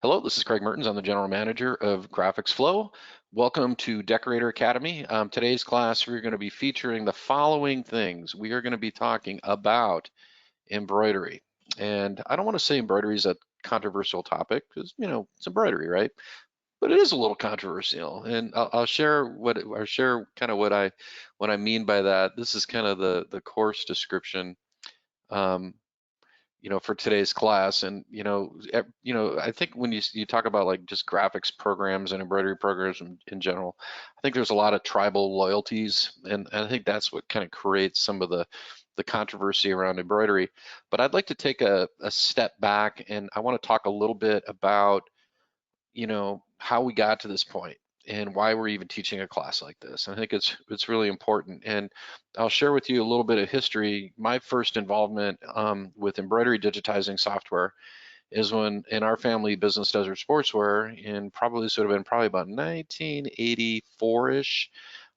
Hello, this is Craig Mertens. I'm the General Manager of GraphicsFlow. Welcome to Decorator Academy. Today's class, we're going to be featuring the following things. We are going to be talking about embroidery. And I don't want to say embroidery is a controversial topic because, it's embroidery, right? But it is a little controversial. And I'll share kind of what I mean by that. This is kind of the course description. Um, for today's class. And I think when you talk about like just graphics programs and embroidery programs in general, I think there's a lot of tribal loyalties, and I think that's what kind of creates some of the controversy around embroidery. But I'd like to take a step back, and I want to talk a little bit about how we got to this point and why we're even teaching a class like this. I think it's really important. And I'll share with you a little bit of history. My first involvement with embroidery digitizing software is when in our family business Desert Sportswear, and probably this would have been probably about 1984-ish.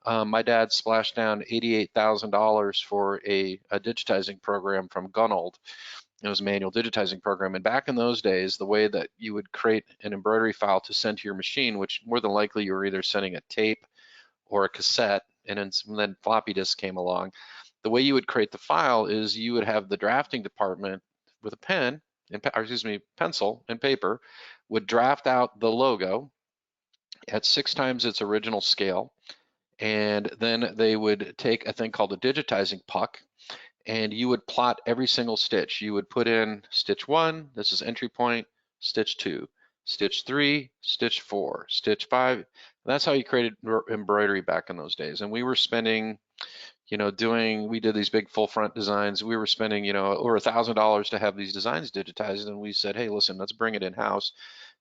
My dad splashed down $88,000 for a digitizing program from Gunnald. It was a manual digitizing program. And back in those days, the way that you would create an embroidery file to send to your machine, which more than likely you were either sending a tape or a cassette, and then floppy disk came along. The way you would create the file is you would have the drafting department with a pencil and paper, would draft out the logo at 6 times its original scale. And then they would take a thing called a digitizing puck, and you would plot every single stitch. You would put in stitch 1, this is entry point, stitch 2, stitch 3, stitch 4, stitch 5. That's how you created embroidery back in those days. And we were spending, we did these big full front designs. We were spending, over $1,000 to have these designs digitized. And we said, hey, listen, let's bring it in-house.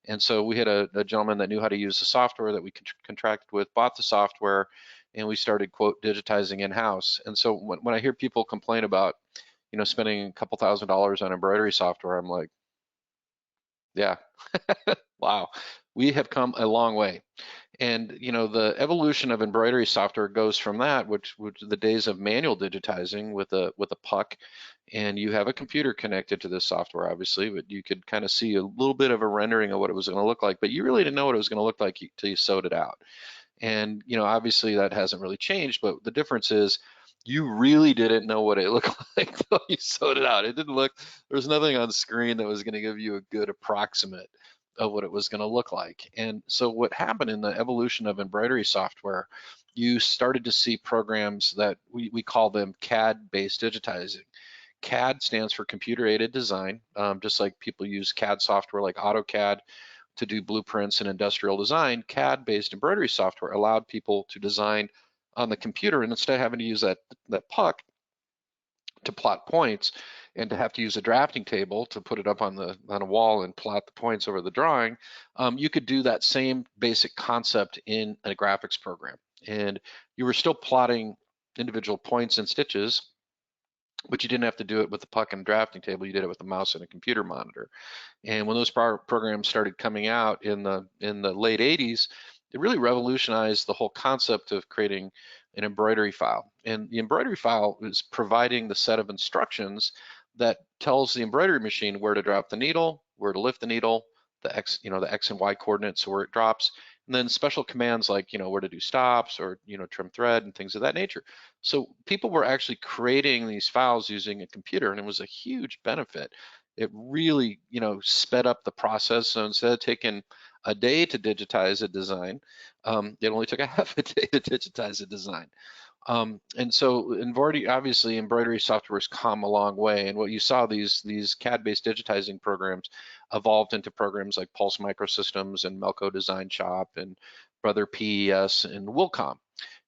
And so we had a gentleman that knew how to use the software that we contracted with, bought the software, and we started, quote, digitizing in-house. And so when I hear people complain about, spending a couple $1,000s on embroidery software, I'm like, yeah, wow, we have come a long way. And the evolution of embroidery software goes from that, which the days of manual digitizing with a puck, and you have a computer connected to this software, obviously, but you could kind of see a little bit of a rendering of what it was going to look like, but you really didn't know what it was going to look like till you sewed it out. And obviously that hasn't really changed, but the difference is you really didn't know what it looked like until you sewed it out. It didn't look, there was nothing on screen that was going to give you a good approximate of what it was going to look like. And so what happened in the evolution of embroidery software, you started to see programs that we call them CAD-based digitizing. CAD stands for computer-aided design, just like people use CAD software like AutoCAD to do blueprints and industrial design. CAD-based embroidery software allowed people to design on the computer, and instead of having to use that puck to plot points and to have to use a drafting table to put it up on a wall and plot the points over the drawing, you could do that same basic concept in a graphics program. And you were still plotting individual points and stitches, but you didn't have to do it with the puck and drafting table. You did it with a mouse and a computer monitor. And when those programs started coming out in the late 80s, it really revolutionized the whole concept of creating an embroidery file. And the embroidery file is providing the set of instructions that tells the embroidery machine where to drop the needle, where to lift the needle, the X and Y coordinates, so where it drops, and then special commands like, where to do stops or, trim thread and things of that nature. So people were actually creating these files using a computer, and it was a huge benefit. It really, sped up the process. So instead of taking a day to digitize a design, it only took a half a day to digitize a design. And so embroidery software has come a long way. And what you saw, these CAD-based digitizing programs evolved into programs like Pulse Microsystems and Melco Design Shop and Brother PES and Wilcom.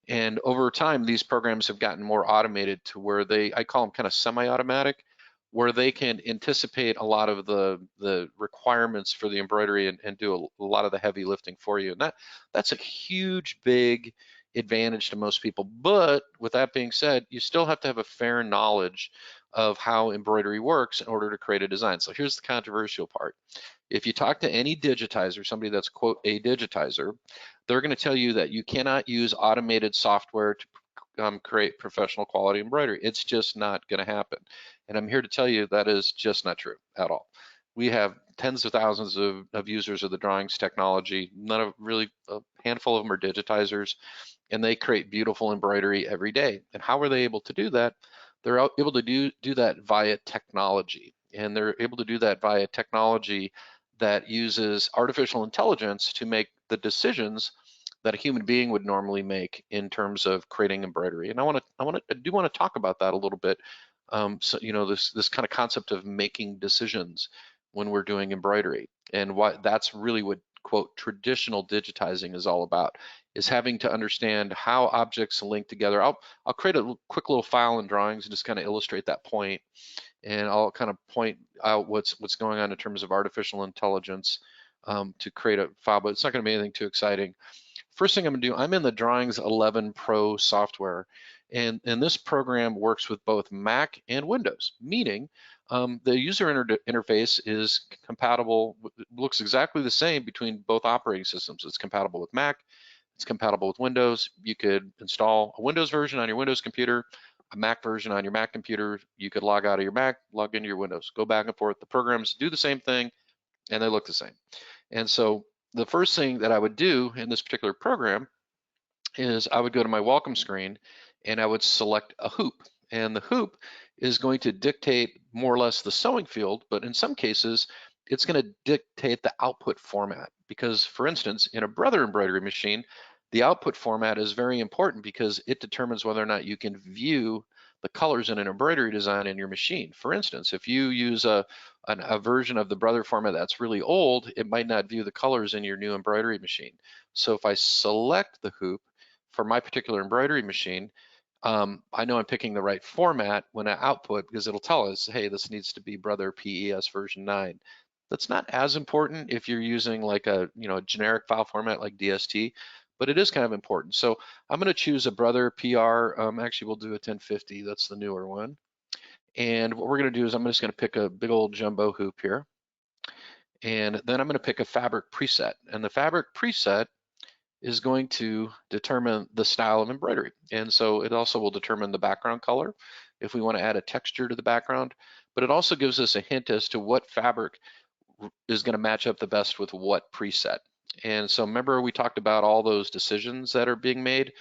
And over time, these programs have gotten more automated to where I call them kind of semi-automatic, where they can anticipate a lot of the requirements for the embroidery and do a lot of the heavy lifting for you. And that's a huge, big advantage to most people. But with that being said, you still have to have a fair knowledge of how embroidery works in order to create a design. So here's the controversial part. If you talk to any digitizer, somebody that's, quote, a digitizer, they're going to tell you that you cannot use automated software to create professional quality embroidery. It's just not going to happen. And I'm here to tell you that is just not true at all. we have tens of thousands of users of the drawings technology. None of really, a handful of them are digitizers, and they create beautiful embroidery every day. And how are they able to do that? They're able to do that via technology, and they're able to do that via technology that uses artificial intelligence to make the decisions that a human being would normally make in terms of creating embroidery. And I do want to talk about that a little bit. So this kind of concept of making decisions when we're doing embroidery, and why that's really what, quote, traditional digitizing is all about, is having to understand how objects link together. I'll create a quick little file in drawings and just kind of illustrate that point, and I'll kind of point out what's going on in terms of artificial intelligence to create a file, but it's not going to be anything too exciting. First thing I'm going to do, I'm in the Drawings 11 Pro software, and this program works with both Mac and Windows, meaning the user interface is compatible, looks exactly the same between both operating systems. It's compatible with Mac, it's compatible with Windows. You could install a Windows version on your Windows computer, a Mac version on your Mac computer. You could log out of your Mac, log into your Windows, go back and forth. The programs do the same thing, and they look the same. And so the first thing that I would do in this particular program is I would go to my welcome screen and I would select a hoop. And the hoop is going to dictate more or less the sewing field, but in some cases, it's going to dictate the output format. Because, for instance, in a Brother embroidery machine, the output format is very important because it determines whether or not you can view the colors in an embroidery design in your machine. For instance, if you use a version of the Brother format that's really old, it might not view the colors in your new embroidery machine. So if I select the hoop for my particular embroidery machine, I know I'm picking the right format when I output, because it'll tell us, hey, this needs to be Brother PES version 9. That's not as important if you're using like a generic file format like DST, but it is kind of important. So I'm going to choose a Brother PR. Actually, we'll do a 1050. That's the newer one. And what we're going to do is I'm just going to pick a big old jumbo hoop here. And then I'm going to pick a fabric preset. And the fabric preset is going to determine the style of embroidery. And so it also will determine the background color if we want to add a texture to the background, but it also gives us a hint as to what fabric is going to match up the best with what preset. And so remember, we talked about all those decisions that are being made.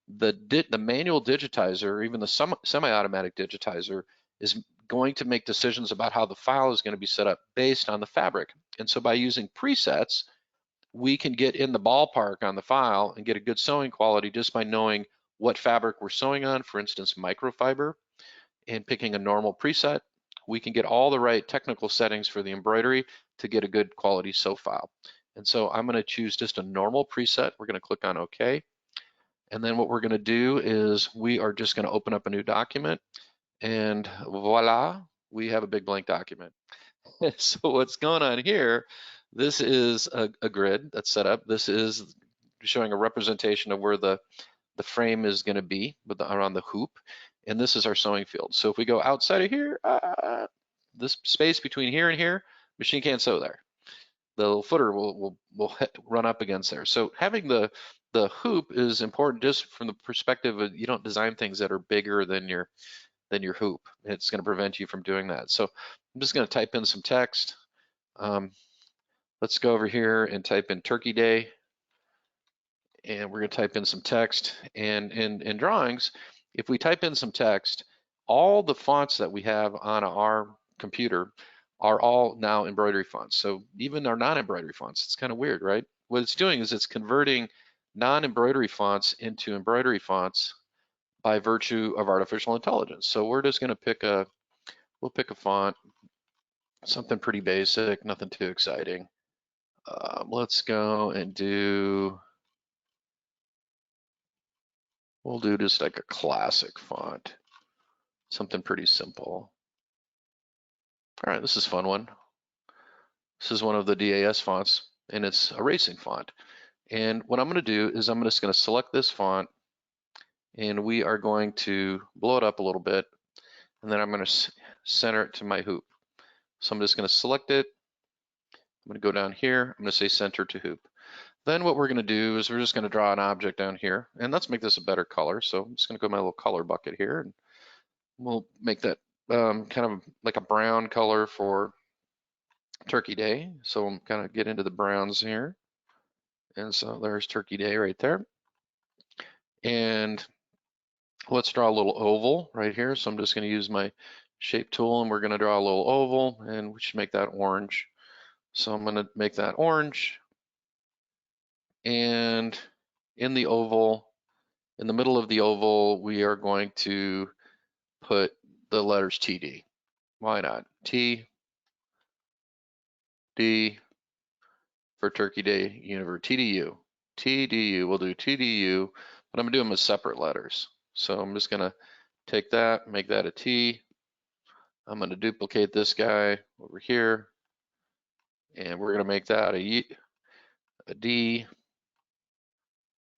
The manual digitizer, or even the semi-automatic digitizer, is going to make decisions about how the file is going to be set up based on the fabric. And so by using presets, we can get in the ballpark on the file and get a good sewing quality just by knowing what fabric we're sewing on. For instance, microfiber, and picking a normal preset, we can get all the right technical settings for the embroidery to get a good quality sew file. And so I'm going to choose just a normal preset. We're going to click on OK. And then what we're going to do is we are just going to open up a new document, and voila, we have a big blank document. So what's going on here, this is a grid that's set up. This is showing a representation of where the frame is going to be around the hoop, and this is our sewing field. So if we go outside of here, this space between here and here, machine can't sew there. The little footer will run up against there. So having the hoop is important just from the perspective of you don't design things that are bigger than your hoop. It's going to prevent you from doing that. So I'm just going to type in some text. Let's go over here and type in Turkey Day, and we're going to type in some text. And in drawings, if we type in some text, all the fonts that we have on our computer are all now embroidery fonts. So even our non-embroidery fonts, it's kind of weird, right? What it's doing is it's converting non-embroidery fonts into embroidery fonts by virtue of artificial intelligence. So we're just going to we'll pick a font, something pretty basic, nothing too exciting. Let's go and we'll do just like a classic font, something pretty simple. All right, this is a fun one. This is one of the DAS fonts, and it's a racing font. And what I'm going to do is I'm just going to select this font, and we are going to blow it up a little bit, and then I'm going to center it to my hoop. So I'm just going to select it. I'm going to go down here. I'm going to say center to hoop. Then what we're going to do is we're just going to draw an object down here, and let's make this a better color. So I'm just going to go to my little color bucket here, and we'll make that kind of like a brown color for Turkey Day. So I'm kind of get into the browns here. And so there's Turkey Day right there. And let's draw a little oval right here. So I'm just going to use my shape tool and we're going to draw a little oval and we should make that orange. So I'm going to make that orange. And in the oval, in the middle of the oval, we are going to put the letters TD. Why not? T, D for Turkey Day Universe, TDU. TDU, we'll do TDU, but I'm gonna do them as separate letters. So I'm just gonna take that, make that a T. I'm gonna duplicate this guy over here, and we're gonna make that a D.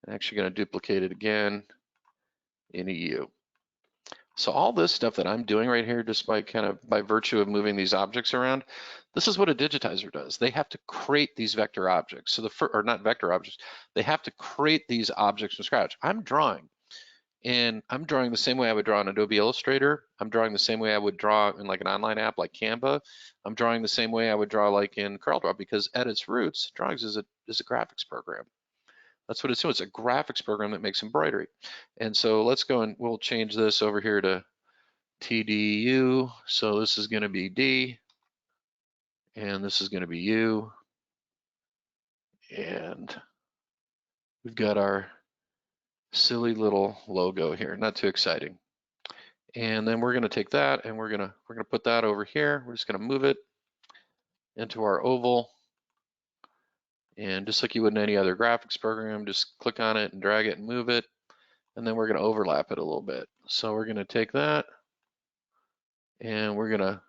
I'm actually gonna duplicate it again in a U. So all this stuff that I'm doing right here, just by virtue of moving these objects around, this is what a digitizer does. They have to create these vector objects. So or not vector objects, they have to create these objects from scratch. I'm drawing, and I'm drawing the same way I would draw in Adobe Illustrator. I'm drawing the same way I would draw in like an online app like Canva. I'm drawing the same way I would draw like in CorelDRAW, because at its roots, drawings is a graphics program. That's what it's doing. It's a graphics program that makes embroidery. And so let's go and we'll change this over here to TDU. So this is going to be D, and this is going to be U. And we've got our silly little logo here. Not too exciting. And then we're going to take that and we're going to put that over here. We're just going to move it into our oval. And just like you would in any other graphics program, just click on it and drag it and move it. And then we're going to overlap it a little bit. So we're going to take that and we're going to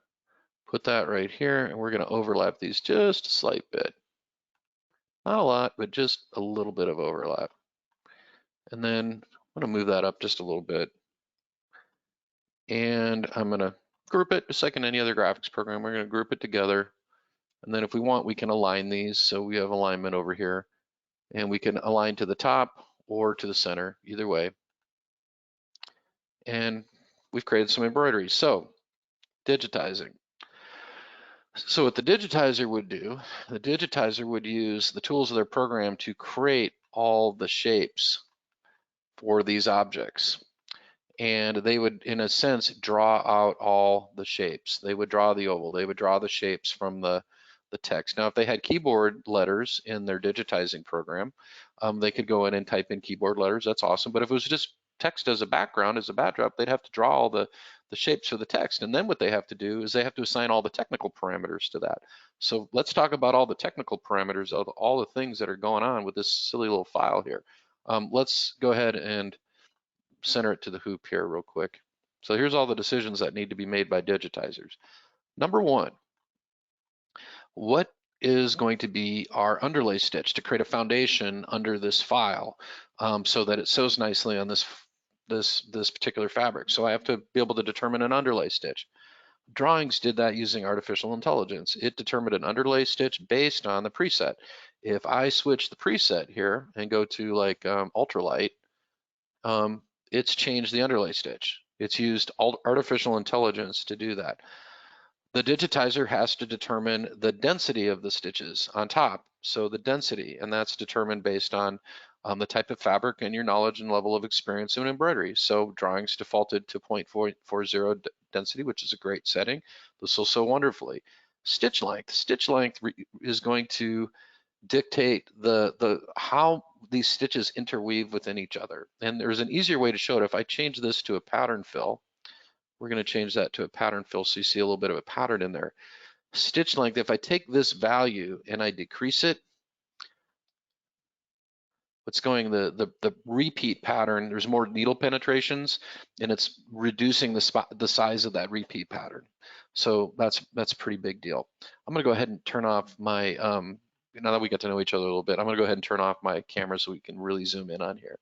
put that right here, and we're going to overlap these just a slight bit. Not a lot, but just a little bit of overlap. And then I'm going to move that up just a little bit. And I'm going to group it just like in any other graphics program. We're going to group it together. And then if we want, we can align these. So we have alignment over here. And we can align to the top or to the center, either way. And we've created some embroidery. So digitizing. So what the digitizer would do, the digitizer would use the tools of their program to create all the shapes for these objects. And they would, in a sense, draw out all the shapes. They would draw the oval. They would draw the shapes from the text. Now, if they had keyboard letters in their digitizing program, they could go in and type in keyboard letters. That's awesome. But if it was just text as a background, as a backdrop, they'd have to draw all the shapes for the text. And then what they have to do is they have to assign all the technical parameters to that. So let's talk about all the technical parameters of all the things that are going on with this silly little file here. Let's go ahead and center it to the hoop here real quick. So here's all the decisions that need to be made by digitizers. Number one, what is going to be our underlay stitch to create a foundation under this file so that it sews nicely on this particular fabric. So I have to be able to determine an underlay stitch. Drawings did that using artificial intelligence. It determined an underlay stitch based on the preset. If I switch the preset here and go to like ultralight, it's changed the underlay stitch. It's used artificial intelligence to do that. The digitizer has to determine the density of the stitches on top. So the density, and that's determined based on the type of fabric and your knowledge and level of experience in embroidery. So drawings defaulted to 0.440 density, which is a great setting. This will sew wonderfully. Stitch length. Stitch length is going to dictate how these stitches interweave within each other. And there's an easier way to show it. If I change this to a pattern fill, we're going to change that to a pattern fill so you see a little bit of a pattern in there. Stitch length, if I take this value and I decrease it, what's going, the repeat pattern, there's more needle penetrations and it's reducing the size of that repeat pattern. So that's a pretty big deal. I'm going to go ahead and turn off my, now that we get to know each other a little bit, I'm going to go ahead and turn off my camera so we can really zoom in on here.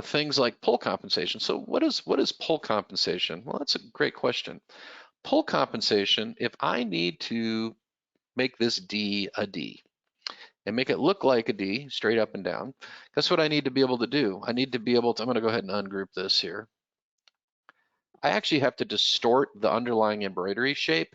Things like pull compensation. So what is pull compensation? Well, that's a great question. Pull compensation, if I need to make this D a D and make it look like a D straight up and down, that's what I need to be able to do. I need to be able to, I'm going to go ahead and ungroup this here. I actually have to distort the underlying embroidery shape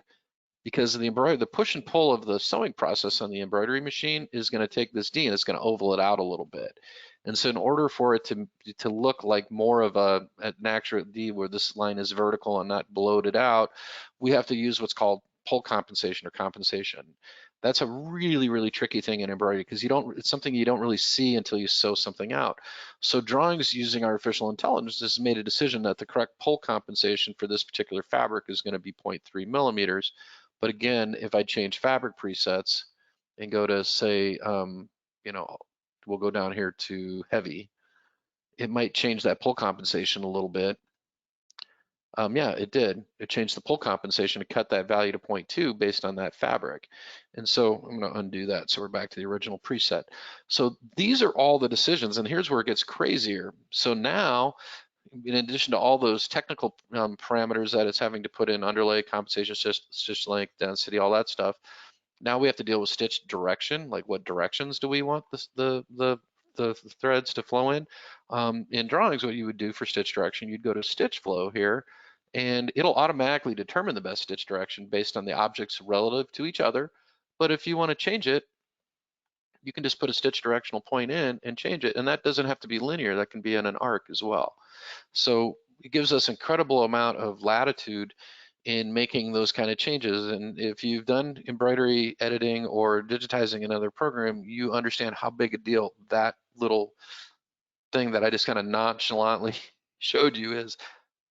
because the push and pull of the sewing process on the embroidery machine is going to take this D and it's going to oval it out a little bit. And so in order for it to look like more of an accurate D where this line is vertical and not bloated out, we have to use what's called pull compensation or compensation. That's a really, really tricky thing in embroidery because it's something you don't really see until you sew something out. So Drawings using artificial intelligence has made a decision that the correct pull compensation for this particular fabric is going to be 0.3 millimeters. But again, if I change fabric presets and go to say, we'll go down here to heavy, it might change that pull compensation a little bit. Yeah, it did. It changed the pull compensation to cut that value to 0.2 based on that fabric. And so I'm going to undo that. So we're back to the original preset. So these are all the decisions, and here's where it gets crazier. So now, in addition to all those technical parameters that it's having to put in, underlay, compensation, stitch length, density, all that stuff, now we have to deal with stitch direction, like what directions do we want the threads to flow in. In Drawings, what you would do for stitch direction, you'd go to stitch flow here, and it'll automatically determine the best stitch direction based on the objects relative to each other. But if you want to change it, you can just put a stitch directional point in and change it, and that doesn't have to be linear. That can be in an arc as well. So it gives us incredible amount of latitude in making those kind of changes. And if you've done embroidery editing or digitizing another program, you understand how big a deal that little thing that I just kind of nonchalantly showed you is.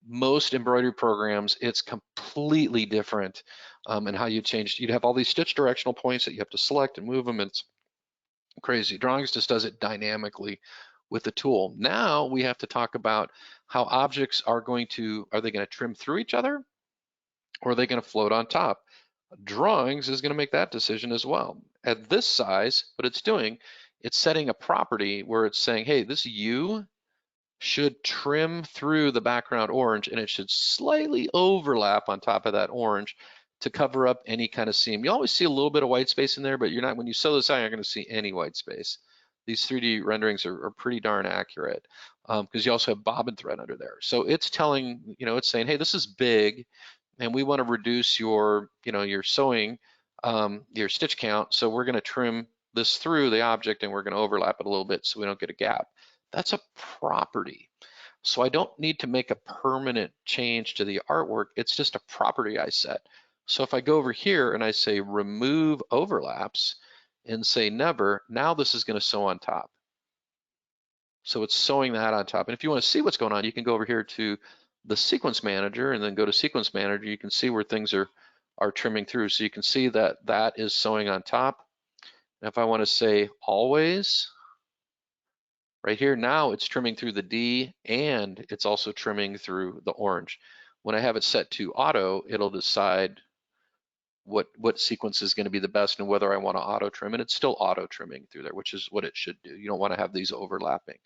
Most embroidery programs, it's completely different in how you change. You'd have all these stitch directional points that you have to select and move them. It's crazy. Drawings just does it dynamically with the tool. Now we have to talk about how objects are they going to trim through each other, or are they going to float on top? Drawings is going to make that decision as well. At this size, what it's doing, it's setting a property where it's saying, hey, this U should trim through the background orange, and it should slightly overlap on top of that orange to cover up any kind of seam. You always see a little bit of white space in there, but when you sew this out, you're not going to see any white space. These 3D renderings are pretty darn accurate because you also have bobbin thread under there. So it's telling, it's saying, hey, this is big, and we want to reduce your sewing, your stitch count. So we're going to trim this through the object, and we're going to overlap it a little bit so we don't get a gap. That's a property. So I don't need to make a permanent change to the artwork. It's just a property I set. So if I go over here and I say remove overlaps and say never, now this is going to sew on top. So it's sewing that on top. And if you want to see what's going on, you can go over here to the sequence manager and then go to sequence manager. You can see where things are trimming through. So you can see that that is sewing on top. And if I want to say always, right here, now it's trimming through the D and it's also trimming through the orange. When I have it set to auto, it'll decide what sequence is going to be the best and whether I want to auto trim, and it's still auto trimming through there, which is what it should do. You don't want to have these overlapping.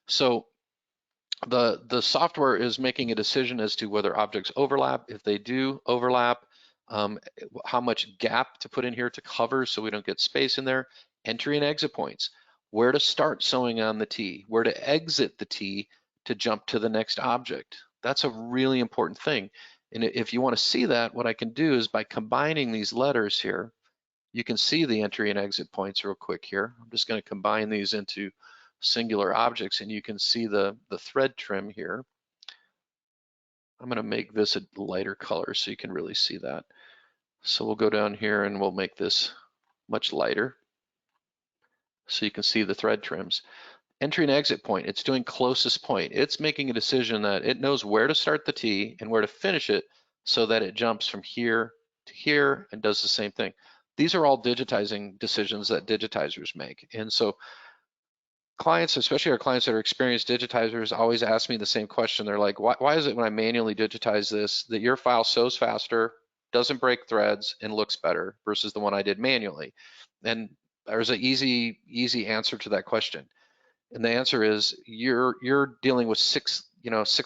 So the software is making a decision as to whether objects overlap. If they do overlap, how much gap to put in here to cover so we don't get space in there. Entry and exit points. Where to start sewing on the T, where to exit the T to jump to the next object. That's a really important thing. And if you want to see that, what I can do is by combining these letters here, you can see the entry and exit points real quick here. I'm just going to combine these into singular objects, and you can see the thread trim here. I'm going to make this a lighter color so you can really see that. So we'll go down here and we'll make this much lighter so you can see the thread trims. Entry and exit point, it's doing closest point. It's making a decision that it knows where to start the T and where to finish it so that it jumps from here to here and does the same thing. These are all digitizing decisions that digitizers make. And so clients, especially our clients that are experienced digitizers, always ask me the same question. They're like, why is it when I manually digitize this that your file sews faster, doesn't break threads, and looks better versus the one I did manually? And there's an easy answer to that question. And the answer is you're dealing with six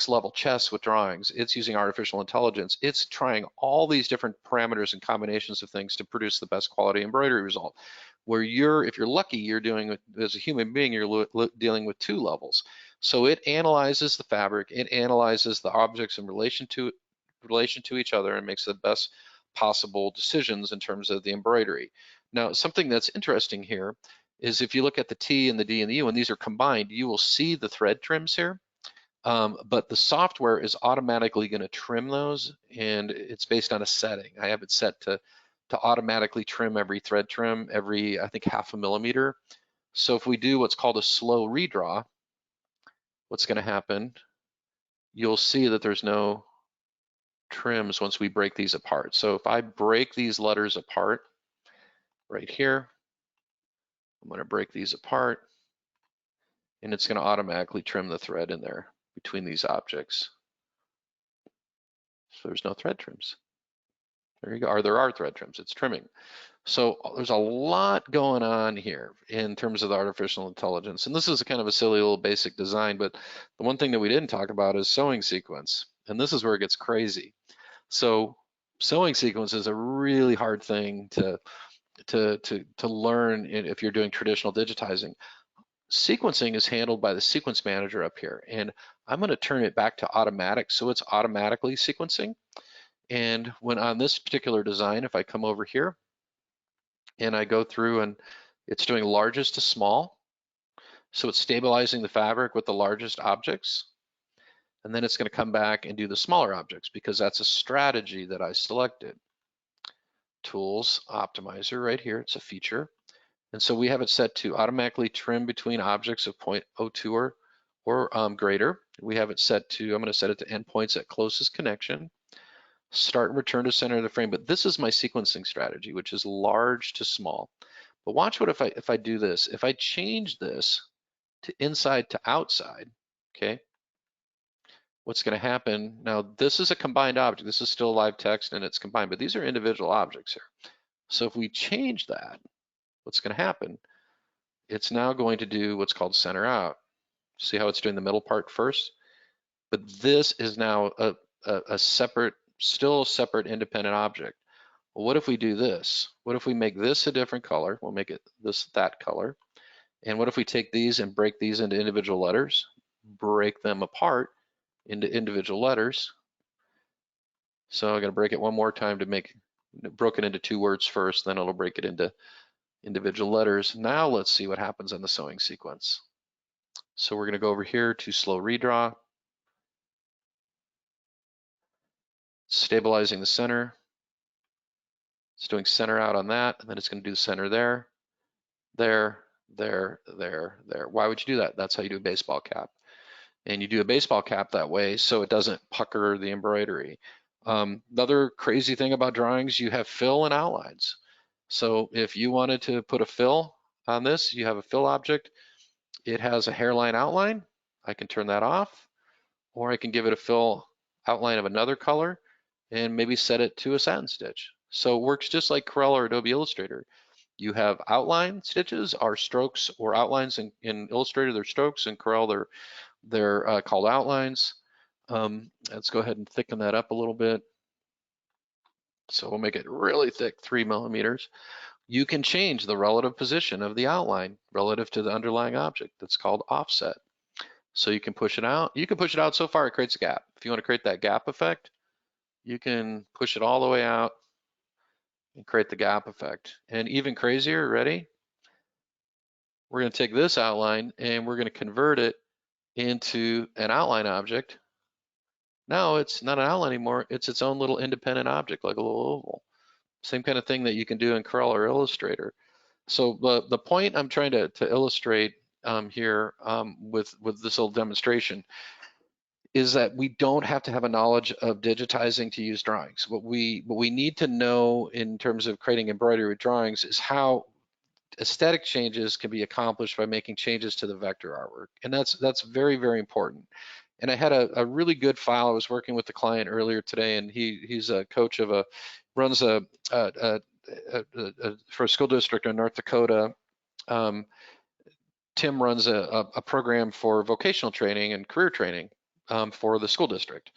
level chess with Drawings. It's using artificial intelligence. It's trying all these different parameters and combinations of things to produce the best quality embroidery result. Where if you're lucky, you're doing, as a human being, you're dealing with 2 levels. So it analyzes the fabric, it analyzes the objects in relation to each other, and makes the best possible decisions in terms of the embroidery. Now, something that's interesting here is if you look at the T and the D and the U, and these are combined, you will see the thread trims here. But the software is automatically going to trim those, and it's based on a setting. I have it set to automatically trim every thread trim every, I think, 0.5 millimeter. So if we do what's called a slow redraw, what's going to happen, you'll see that there's no trims once we break these apart. So if I break these letters apart right here, I'm going to break these apart, and it's going to automatically trim the thread in there between these objects. So there's no thread trims. There you go, or there are thread trims, it's trimming. So there's a lot going on here in terms of the artificial intelligence. And this is a kind of a silly little basic design, but the one thing that we didn't talk about is sewing sequence. And this is where it gets crazy. So sewing sequence is a really hard thing to learn if you're doing traditional digitizing. Sequencing is handled by the sequence manager up here. And I'm going to turn it back to automatic, so it's automatically sequencing. And when on this particular design, if I come over here and I go through and it's doing largest to small, so it's stabilizing the fabric with the largest objects, and then it's going to come back and do the smaller objects because that's a strategy that I selected. Tools, Optimizer right here, it's a feature. And so we have it set to automatically trim between objects of 0.02 or greater. We have it set to, I'm going to set it to endpoints at closest connection. Start and return to center of the frame, but this is my sequencing strategy, which is large to small. But watch what if I do this. If I change this to inside to outside, okay, what's going to happen? Now, this is a combined object. This is still live text and it's combined, but these are individual objects here. So if we change that, what's going to happen? It's now going to do what's called center out. See how it's doing the middle part first? But this is now a separate, still separate independent object. Well, what if we do this? What if we make this a different color? We'll make it that color. And what if we take these and break these into individual letters, break them apart into individual letters? So I'm going to break it one more time to make it broken into 2 words first, then it'll break it into individual letters. Now let's see what happens on the sewing sequence. So we're going to go over here to slow redraw, stabilizing the center. It's doing center out on that, and then it's going to do center there, there, there, there, there. Why would you do that? That's how you do a baseball cap. And you do a baseball cap that way so it doesn't pucker the embroidery. The other crazy thing about drawings, you have fill and outlines. So if you wanted to put a fill on this, you have a fill object, it has a hairline outline, I can turn that off, or I can give it a fill outline of another color and maybe set it to a satin stitch. So it works just like Corel or Adobe Illustrator. You have outline stitches are strokes or outlines in Illustrator, they're strokes, in Corel they're called outlines. Let's go ahead and thicken that up a little bit. So we'll make it really thick, 3 millimeters. You can change the relative position of the outline relative to the underlying object. That's called offset. So you can push it out. You can push it out so far it creates a gap. If you want to create that gap effect, you can push it all the way out and create the gap effect. And even crazier, ready? We're going to take this outline and we're going to convert it into an outline object. Now it's not an outline anymore, it's its own little independent object, like a little oval. Same kind of thing that you can do in Corel or Illustrator. So the point I'm trying to illustrate here with this little demonstration is that we don't have to have a knowledge of digitizing to use drawings. What we need to know in terms of creating embroidery with drawings is how aesthetic changes can be accomplished by making changes to the vector artwork. And that's very, very important. And I had a really good file. I was working with the client earlier today, and he's a coach of runs for a school district in North Dakota. Tim runs a program for vocational training and career training for the school district.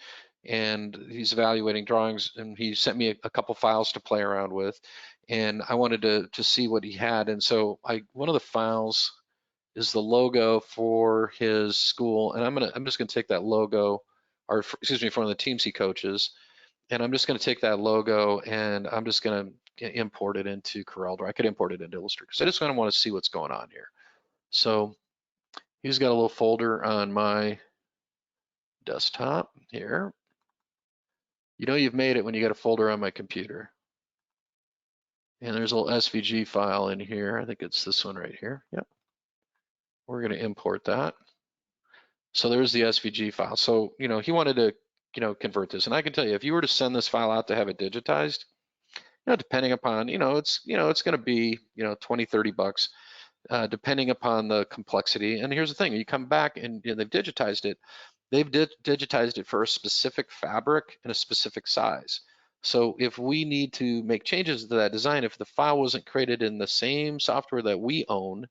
And he's evaluating drawings, and he sent me a couple files to play around with. And I wanted to see what he had. And so one of the files is the logo for his school, and I'm just gonna take that logo, or excuse me, for one of the teams he coaches, and I'm just gonna take that logo and I'm just gonna import it into CorelDRAW. I could import it into Illustrator because I just kind of want to see what's going on here. So he's got a little folder on my desktop here. You know you've made it when you got a folder on my computer. And there's a little SVG file in here. I think it's this one right here. Yep. We're going to import that. So there's the SVG file. So, he wanted to, convert this. And I can tell you, if you were to send this file out to have it digitized, depending upon, it's going to be, 20, 30 bucks, depending upon the complexity. And here's the thing, you come back and they've digitized it. They've digitized it for a specific fabric and a specific size. So if we need to make changes to that design, if the file wasn't created in the same software that we own,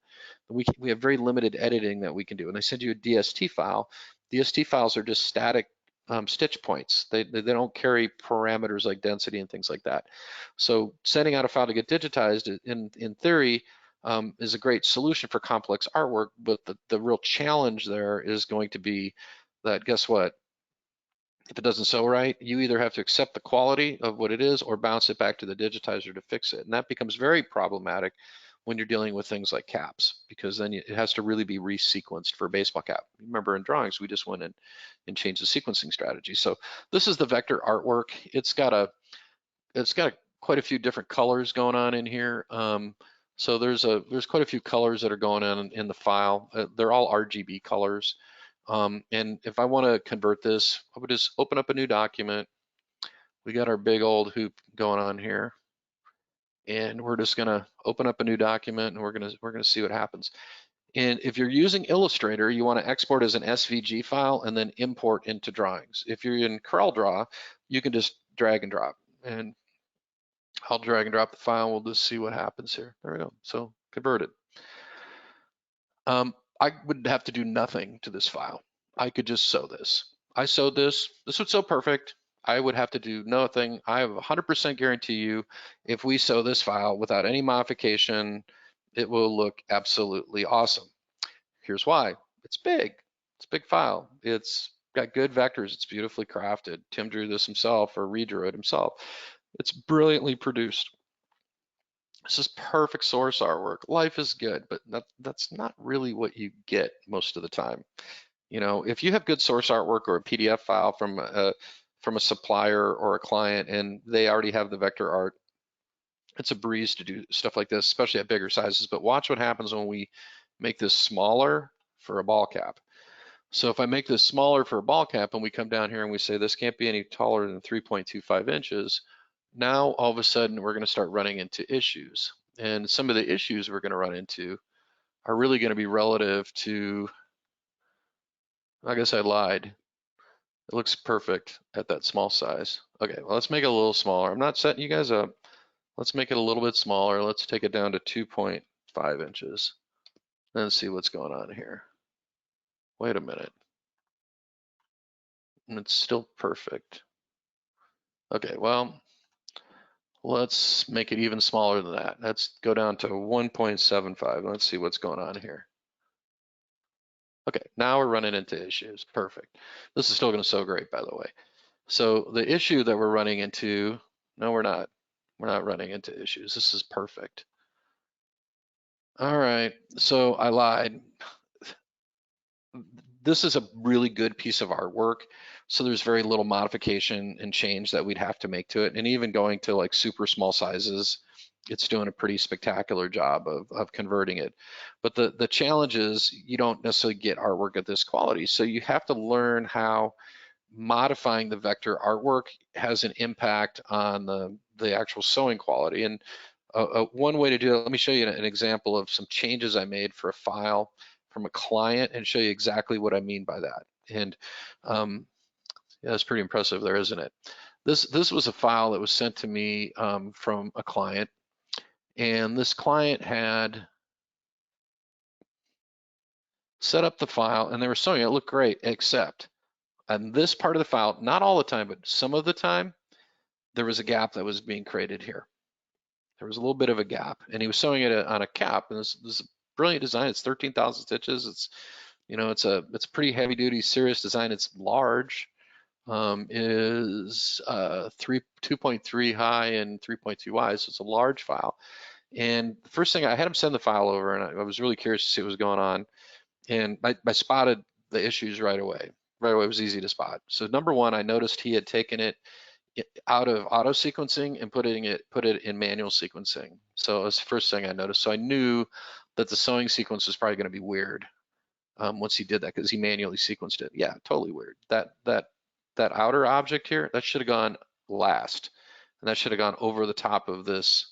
we have very limited editing that we can do. And I send you a DST file. DST files are just static stitch points. They don't carry parameters like density and things like that. So sending out a file to get digitized in theory is a great solution for complex artwork, but the real challenge there is going to be that, guess what? If it doesn't sew right, you either have to accept the quality of what it is or bounce it back to the digitizer to fix it. And that becomes very problematic when you're dealing with things like caps, because then it has to really be resequenced for a baseball cap. Remember in drawings, we just went in and changed the sequencing strategy. So this is the vector artwork. It's got quite a few different colors going on in here. So there's quite a few colors that are going on in the file. They're all RGB colors. And if I want to convert this, I would just open up a new document. We got our big old hoop going on here, and we're just going to open up a new document, and we're going to see what happens. And if you're using Illustrator, you want to export as an SVG file and then import into drawings. If you're in CorelDRAW, you can just drag and drop. And I'll drag and drop the file. We'll just see what happens here. There we go. So converted. I would have to do nothing to this file. I could just sew this. I sewed this. This would sew perfect. I would have to do nothing. I have 100% guarantee you, if we sew this file without any modification, it will look absolutely awesome. Here's why. It's big. It's a big file. It's got good vectors. It's beautifully crafted. Tim drew this himself or redrew it himself. It's brilliantly produced. This is perfect source artwork. Life is good, but that's not really what you get most of the time. If you have good source artwork or a PDF file from a supplier or a client and they already have the vector art, it's a breeze to do stuff like this, especially at bigger sizes. But watch what happens when we make this smaller for a ball cap. So if I make this smaller for a ball cap and we come down here and we say this can't be any taller than 3.25 inches, now all of a sudden we're going to start running into issues. And some of the issues we're going to run into are really going to be relative to, I guess I lied. It looks perfect at that small size. Okay, well, let's make it a little smaller. I'm not setting you guys up. Let's make it a little bit smaller. Let's take it down to 2.5 inches. Let's see what's going on here. Wait a minute. And it's still perfect. Okay, well, let's make it even smaller than that. Let's go down to 1.75. Let's see what's going on here. Okay, now we're running into issues. Perfect. This is still going to sew great, by the way. So the issue that we're running into, no, we're not. We're not running into issues. This is perfect. All right, so I lied. This is a really good piece of artwork. So there's very little modification and change that we'd have to make to it. And even going to like super small sizes, it's doing a pretty spectacular job of converting it. But the challenge is you don't necessarily get artwork at this quality. So you have to learn how modifying the vector artwork has an impact on the actual sewing quality. And one way to do it, let me show you an example of some changes I made for a file from a client and show you exactly what I mean by that. And yeah, it's pretty impressive there, isn't it? This was a file that was sent to me from a client, and this client had set up the file and they were sewing it. It looked great, except on this part of the file, not all the time, but some of the time, there was a gap that was being created here. There was a little bit of a gap, and he was sewing it on a cap, and this is brilliant design. It's 13,000 stitches. It's, you know, it's a pretty heavy duty, serious design. It's large, is 2.3 high and 3.2 wide, so it's a large file. And the first thing, I had him send the file over, and I was really curious to see what was going on. And I spotted the issues right away. Right away, it was easy to spot. So number one, I noticed he had taken it out of auto sequencing and put it in manual sequencing. So it was the first thing I noticed. So I knew that the sewing sequence was probably going to be weird once he did that, because he manually sequenced it. Yeah, totally weird. That outer object here, that should have gone last, and that should have gone over the top of this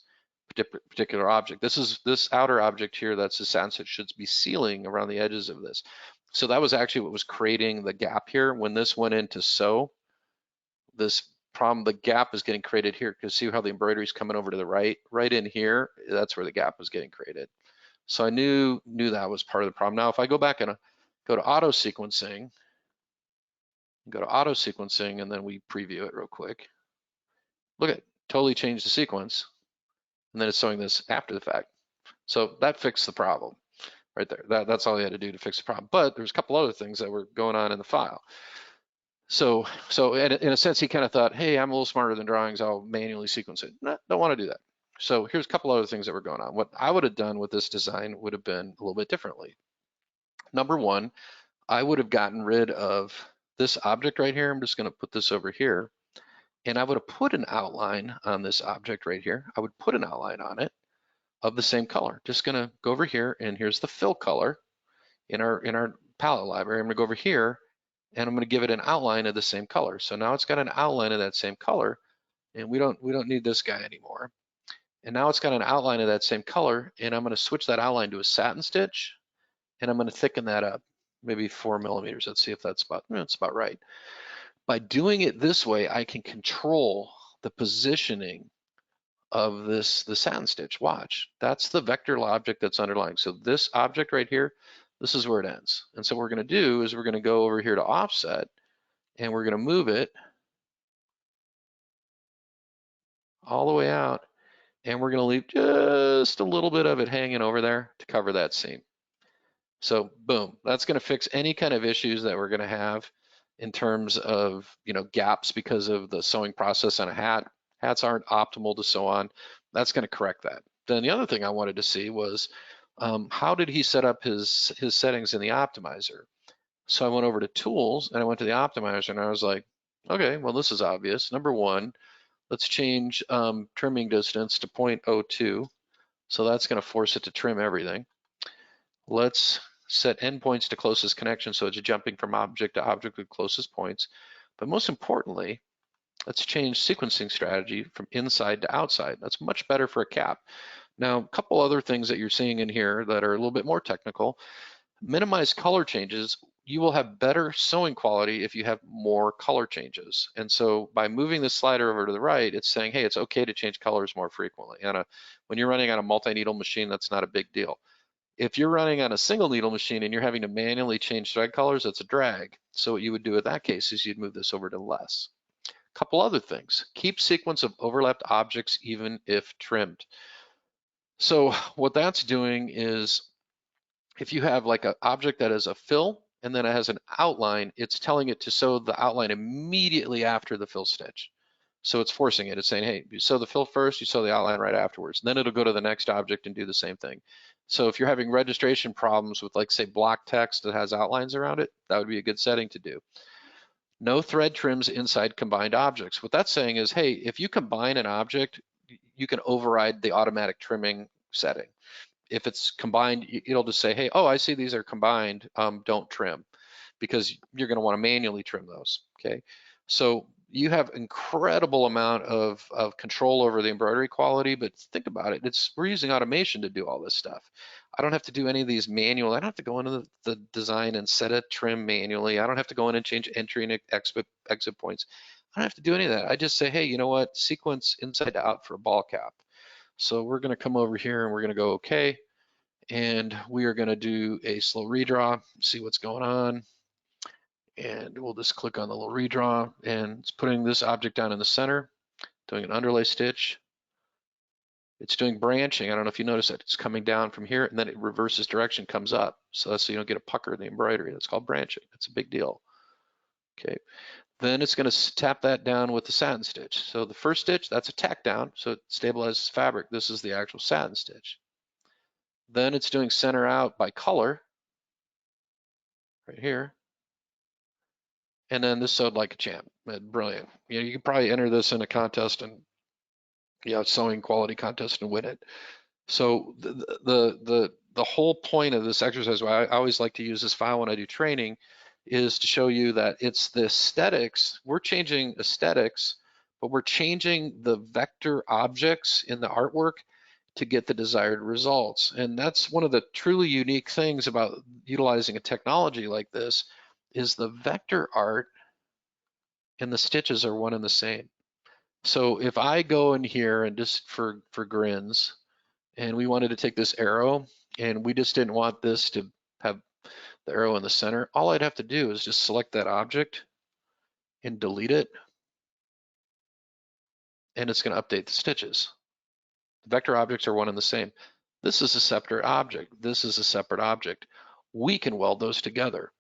particular object. This outer object here, that's the sense it should be sealing around the edges of this. So that was actually what was creating the gap here. When this went into sew, this problem, the gap is getting created here, because see how the embroidery is coming over to the right in here, that's where the gap was getting created. So I knew that was part of the problem. Now, if I go back and go to auto sequencing, and then we preview it real quick. Look at, totally changed the sequence, and then it's showing this after the fact. So that fixed the problem right there. That's all you had to do to fix the problem. But there's a couple other things that were going on in the file. So in a sense, he kind of thought, hey, I'm a little smarter than drawings, I'll manually sequence it. No, don't want to do that. So here's a couple other things that were going on. What I would have done with this design would have been a little bit differently. Number one, I would have gotten rid of this object right here. I'm just going to put this over here. And I would have put an outline on this object right here. I would put an outline on it of the same color. Just going to go over here, and here's the fill color in our palette library. I'm going to go over here, and I'm going to give it an outline of the same color. So now it's got an outline of that same color, and we don't need this guy anymore. And now it's got an outline of that same color, and I'm going to switch that outline to a satin stitch, and I'm going to thicken that up, maybe 4 millimeters. Let's see if that's about right. By doing it this way, I can control the positioning of the satin stitch. Watch, that's the vector object that's underlying. So this object right here, this is where it ends. And so what we're going to do is we're going to go over here to offset, and we're going to move it all the way out, and we're going to leave just a little bit of it hanging over there to cover that seam. So boom, that's going to fix any kind of issues that we're going to have in terms of, you know, gaps because of the sewing process on a hat. Hats aren't optimal to sew on. That's going to correct that. Then the other thing I wanted to see was how did he set up his settings in the optimizer? So I went over to tools, and I went to the optimizer, and I was like, okay, well, this is obvious. Number one, let's change trimming distance to 0.02. So that's going to force it to trim everything. Let's set endpoints to closest connection, so it's jumping from object to object with closest points. But most importantly, let's change sequencing strategy from inside to outside. That's much better for a cap. Now, a couple other things that you're seeing in here that are a little bit more technical. Minimize color changes. You will have better sewing quality if you have more color changes. And so by moving this slider over to the right, it's saying, hey, it's okay to change colors more frequently. And when you're running on a multi-needle machine, that's not a big deal. If you're running on a single needle machine and you're having to manually change thread colors, that's a drag. So what you would do in that case is you'd move this over to less. A couple other things. Keep sequence of overlapped objects even if trimmed. So what that's doing is if you have like an object that is a fill and then it has an outline, it's telling it to sew the outline immediately after the fill stitch. So it's forcing it. It's saying, hey, you sew the fill first, you sew the outline right afterwards. Then it'll go to the next object and do the same thing. So if you're having registration problems with, like, say, block text that has outlines around it, that would be a good setting to do. No thread trims inside combined objects. What that's saying is, hey, if you combine an object, you can override the automatic trimming setting. If it's combined, it'll just say, hey, oh, I see these are combined, don't trim, because you're going to want to manually trim those, okay? So you have incredible amount of control over the embroidery quality, but think about it, we're using automation to do all this stuff. I don't have to do any of these manual. I don't have to go into the design and set a trim manually. I don't have to go in and change entry and exit points. I don't have to do any of that. I just say, hey, you know what, sequence inside to out for a ball cap. So we're going to come over here and we're going to go okay, and we are going to do a slow redraw, see what's going on. And we'll just click on the little redraw, and it's putting this object down in the center, doing an underlay stitch. It's doing branching. I don't know if you notice that. It's coming down from here and then it reverses direction, comes up. So that's so you don't get a pucker in the embroidery. That's called branching. That's a big deal. Okay. Then it's going to tap that down with the satin stitch. So the first stitch, that's a tack down, so it stabilizes fabric. This is the actual satin stitch. Then it's doing center out by color, right here. And then this sewed like a champ. Brilliant. You know, you could probably enter this in a contest and, you know, sewing quality contest and win it. So the whole point of this exercise, why I always like to use this file when I do training, is to show you that it's the aesthetics. We're changing aesthetics, but we're changing the vector objects in the artwork to get the desired results. And that's one of the truly unique things about utilizing a technology like this, is the vector art and the stitches are one and the same. So if I go in here and just for grins, and we wanted to take this arrow and we just didn't want this to have the arrow in the center, all I'd have to do is just select that object and delete it, and it's going to update the stitches. The vector objects are one and the same. This is a separate object. This is a separate object. We can weld those together.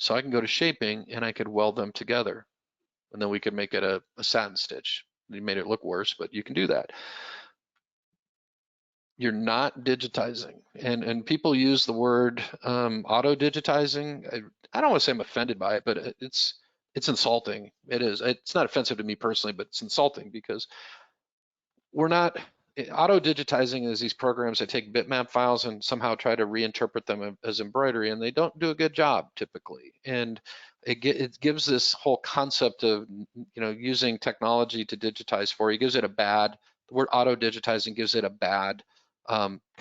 So I can go to shaping and I could weld them together. And then we could make it a satin stitch. You made it look worse, but you can do that. You're not digitizing. And people use the word auto digitizing. I don't want to say I'm offended by it, but it's insulting. It is. It's not offensive to me personally, but it's insulting because we're not auto digitizing is these programs that take bitmap files and somehow try to reinterpret them as embroidery, and they don't do a good job typically. And it gives this whole concept of, you know, using technology to digitize for you, gives it a bad, the word auto digitizing gives it a bad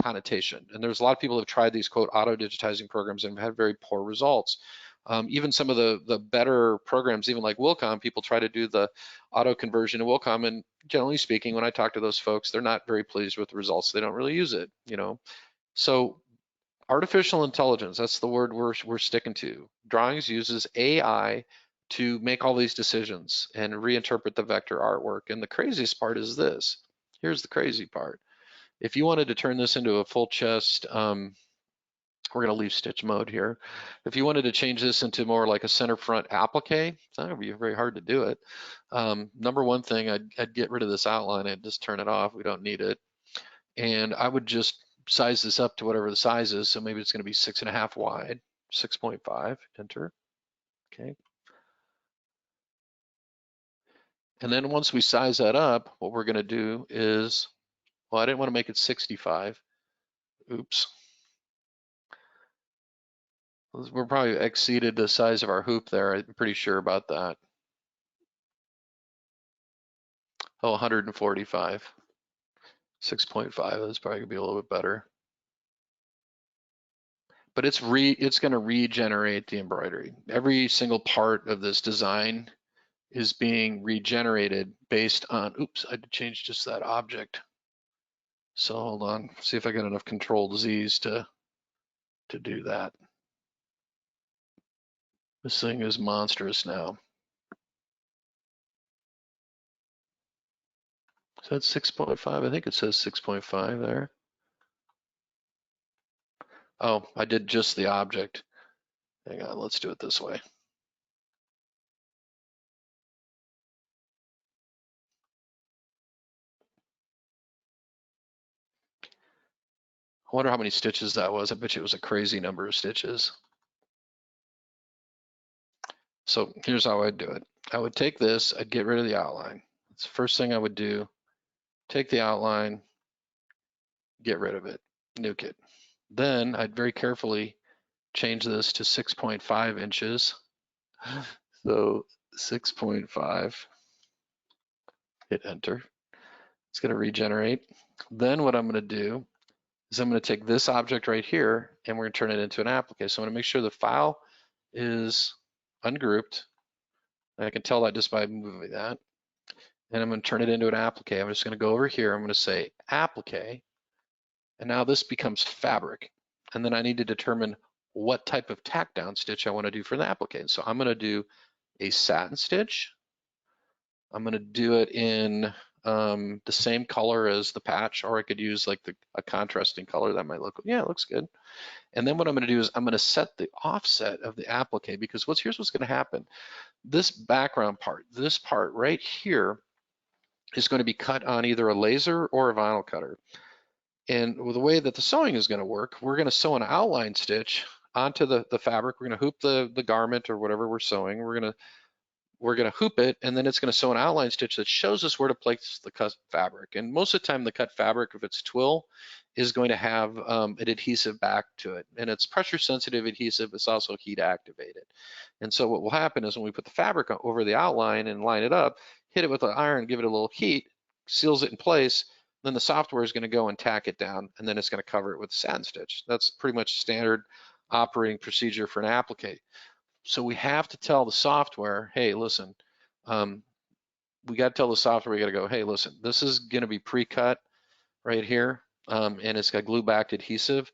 connotation. And there's a lot of people who have tried these quote auto digitizing programs and have had very poor results. Even some of the better programs, even like Wilcom, people try to do the auto conversion in Wilcom, and generally speaking, when I talk to those folks, they're not very pleased with the results. They don't really use it, you know. So artificial intelligence, that's the word we're sticking to. Drawings uses AI to make all these decisions and reinterpret the vector artwork. And the craziest part is this. Here's the crazy part. If you wanted to turn this into a full chest, we're going to leave stitch mode here. If you wanted to change this into more like a center front applique, it's not going to be very hard to do it. Number one thing, I'd get rid of this outline and just turn it off. We don't need it. And I would just size this up to whatever the size is. So maybe it's going to be 6.5 wide, 6.5, enter. Okay. And then once we size that up, what we're going to do is, well, I didn't want to make it 65. Oops. We're probably exceeded the size of our hoop there. I'm pretty sure about that. Oh, 145. 6.5 is probably gonna be a little bit better. But it's gonna regenerate the embroidery. Every single part of this design is being regenerated based on, oops, I had to change just that object. So hold on, see if I got enough Control Z's to do that. This thing is monstrous now. So that's 6.5, I think it says 6.5 there. Oh, I did just the object. Hang on, let's do it this way. I wonder how many stitches that was. I bet you it was a crazy number of stitches. So here's how I'd do it. I would take this, I'd get rid of the outline. It's the first thing I would do. Take the outline, get rid of it, nuke it. Then I'd very carefully change this to 6.5 inches. So 6.5, hit enter. It's gonna regenerate. Then what I'm gonna do is I'm gonna take this object right here and we're gonna turn it into an applique. So I'm gonna make sure the file is ungrouped. I can tell that just by moving that. And I'm going to turn it into an applique. I'm just going to go over here. I'm going to say applique. And now this becomes fabric. And then I need to determine what type of tack down stitch I want to do for the applique. So I'm going to do a satin stitch. I'm going to do it in the same color as the patch, or I could use like a contrasting color that might look, yeah, it looks good. And then what I'm gonna do is I'm gonna set the offset of the applique, because here's what's gonna happen. This background part, this part right here, is going to be cut on either a laser or a vinyl cutter. And with the way that the sewing is going to work, we're going to sew an outline stitch onto the fabric. We're going to hoop the garment or whatever we're sewing. We're going to hoop it, and then it's going to sew an outline stitch that shows us where to place the cut fabric. And most of the time, the cut fabric, if it's twill, is going to have an adhesive back to it. And it's pressure sensitive adhesive. It's also heat activated. And so what will happen is when we put the fabric over the outline and line it up, hit it with an iron, give it a little heat, seals it in place, then the software is going to go and tack it down, and then it's going to cover it with a satin stitch. That's pretty much standard operating procedure for an applique. So we have to tell the software, hey, listen, we got to tell the software, we got to go, hey, listen, this is going to be pre-cut right here, and it's got glue-backed adhesive.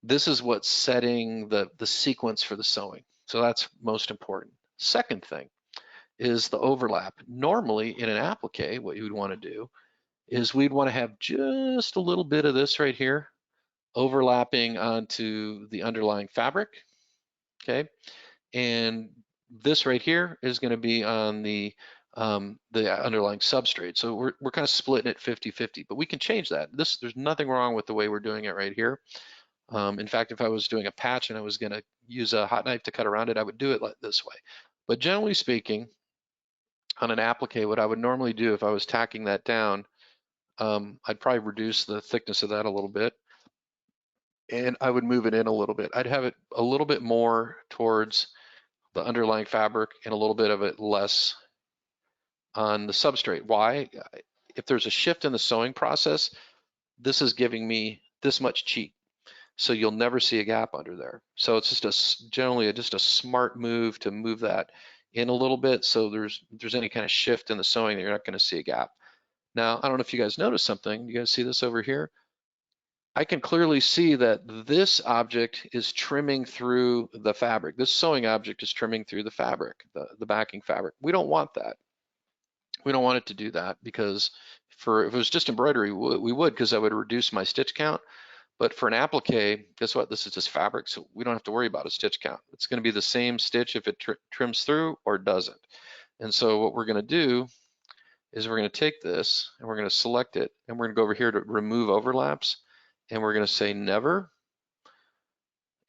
This is what's setting the sequence for the sewing. So that's most important. Second thing is the overlap. Normally in an applique, what you would want to do is we'd want to have just a little bit of this right here overlapping onto the underlying fabric, okay? And this right here is going to be on the underlying substrate. So we're kind of splitting it 50-50, but we can change that. There's nothing wrong with the way we're doing it right here. In fact, if I was doing a patch and I was going to use a hot knife to cut around it, I would do it like this way. But generally speaking, on an applique, what I would normally do if I was tacking that down, I'd probably reduce the thickness of that a little bit, and I would move it in a little bit. I'd have it a little bit more towards the underlying fabric and a little bit of it less on the substrate. Why? If there's a shift in the sewing process, this is giving me this much cheek. So you'll never see a gap under there. So it's just generally just a smart move to move that in a little bit. So if there's any kind of shift in the sewing, you're not going to see a gap. Now, I don't know if you guys noticed something. You guys see this over here? I can clearly see that this object is trimming through the fabric. This sewing object is trimming through the fabric, the backing fabric. We don't want that. We don't want it to do that, because if it was just embroidery, we would, because that would reduce my stitch count. But for an applique, guess what? This is just fabric, so we don't have to worry about a stitch count. It's going to be the same stitch if it trims through or doesn't. And so what we're going to do is we're going to take this and we're going to select it, and we're going to go over here to remove overlaps, and we're going to say never.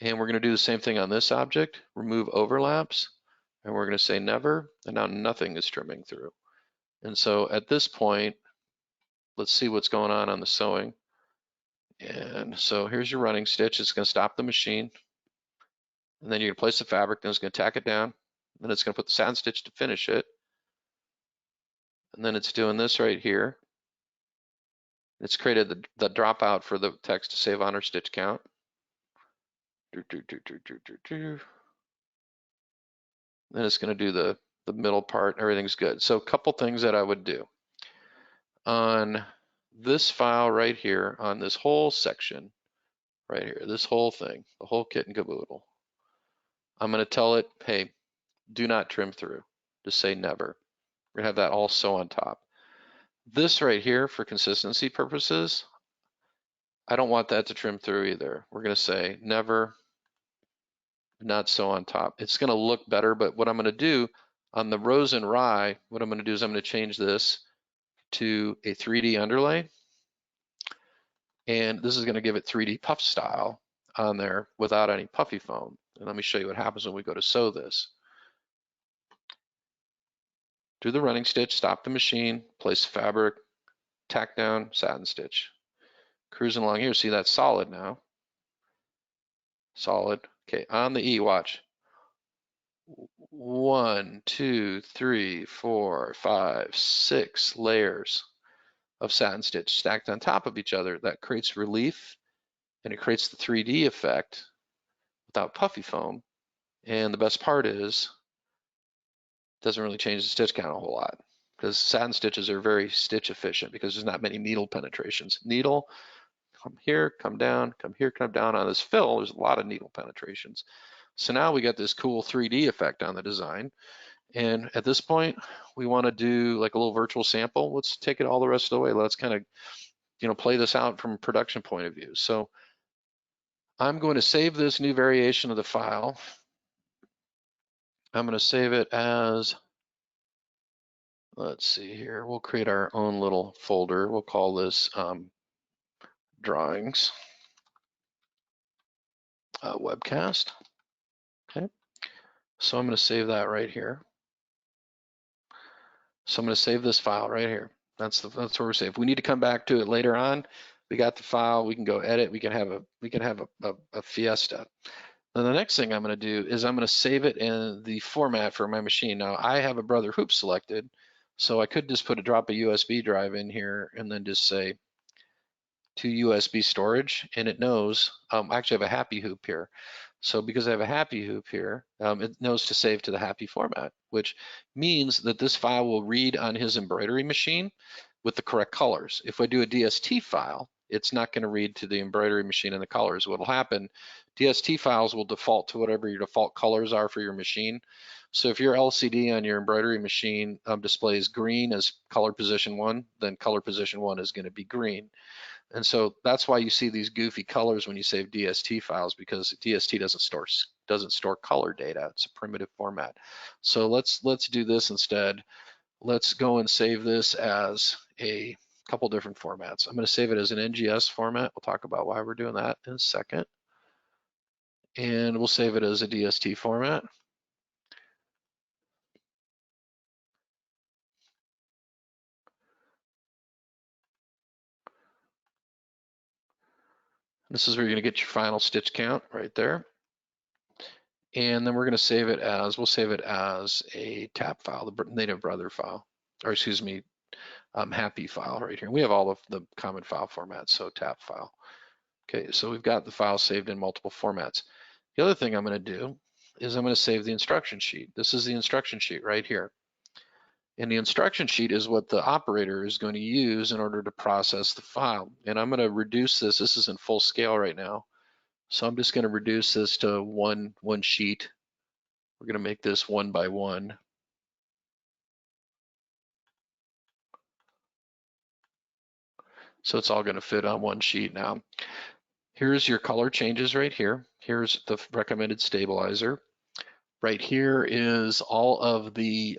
And we're going to do the same thing on this object, remove overlaps, and we're going to say never, and now nothing is trimming through. And so at this point, let's see what's going on the sewing. And so here's your running stitch. It's going to stop the machine. And then you're going to place the fabric, then it's going to tack it down. Then it's going to put the satin stitch to finish it. And then it's doing this right here. It's created the dropout for the text to save on our stitch count. Then it's going to do the middle part. Everything's good. So a couple things that I would do. On this file right here, on this whole section right here, this whole thing, the whole kit and caboodle, I'm going to tell it, hey, do not trim through. Just say never. We're going to have that all sew on top. This right here, for consistency purposes, I don't want that to trim through either. We're going to say never, not sew on top. It's going to look better, but what I'm going to do on the rose and rye, what I'm going to do is I'm going to change this to a 3D underlay. And this is going to give it 3D puff style on there without any puffy foam. And let me show you what happens when we go to sew this. Do the running stitch, stop the machine, place the fabric, tack down, satin stitch. Cruising along here, see that's solid now. Solid. Okay, on the E, watch. 1, 2, 3, 4, 5, 6 layers of satin stitch stacked on top of each other. That creates relief, and it creates the 3D effect without puffy foam. And the best part is, it doesn't really change the stitch count a whole lot, because satin stitches are very stitch efficient because there's not many needle penetrations. Needle, come here, come down, come here, come down. On this fill, there's a lot of needle penetrations. So now we got this cool 3D effect on the design. And at this point, we want to do like a little virtual sample. Let's take it all the rest of the way. Let's kind of, play this out from a production point of view. So I'm going to save this new variation of the file. I'm going to save it as, let's see here, we'll create our own little folder. We'll call this drawings webcast. Okay, so I'm going to save that right here. So I'm going to save this file right here. That's where we're saved. If we need to come back to it later on, we got the file. We can go edit. We can have a fiesta. Then the next thing I'm going to do is I'm going to save it in the format for my machine. Now I have a Brother Hoop selected, so I could just drop a USB drive in here and then just say to USB storage, and it knows. I actually have a Happy Hoop here. So because I have a Happy Hoop here, it knows to save to the Happy format, which means that this file will read on his embroidery machine with the correct colors. If I do a DST file, it's not going to read to the embroidery machine and the colors. What will happen, DST files will default to whatever your default colors are for your machine. So if your LCD on your embroidery machine displays green as color position 1, then color position 1 is going to be green. And so that's why you see these goofy colors when you save DST files, because DST doesn't store color data. It's a primitive format. So let's do this instead. Let's go and save this as a couple different formats. I'm going to save it as an NGS format. We'll talk about why we're doing that in a second. And we'll save it as a DST format. This is where you're going to get your final stitch count right there. And then we're going to save it as, we'll save it as a tab file, the native brother file, or excuse me, Happy file right here. We have all of the common file formats, so tab file. Okay, so we've got the file saved in multiple formats. The other thing I'm going to do is I'm going to save the instruction sheet. This is the instruction sheet right here. And the instruction sheet is what the operator is going to use in order to process the file. And I'm going to reduce this. This is in full scale right now. So I'm just going to reduce this to one sheet. We're going to make this 1 by 1. So it's all going to fit on one sheet now. Here's your color changes right here. Here's the recommended stabilizer. Right here is all of the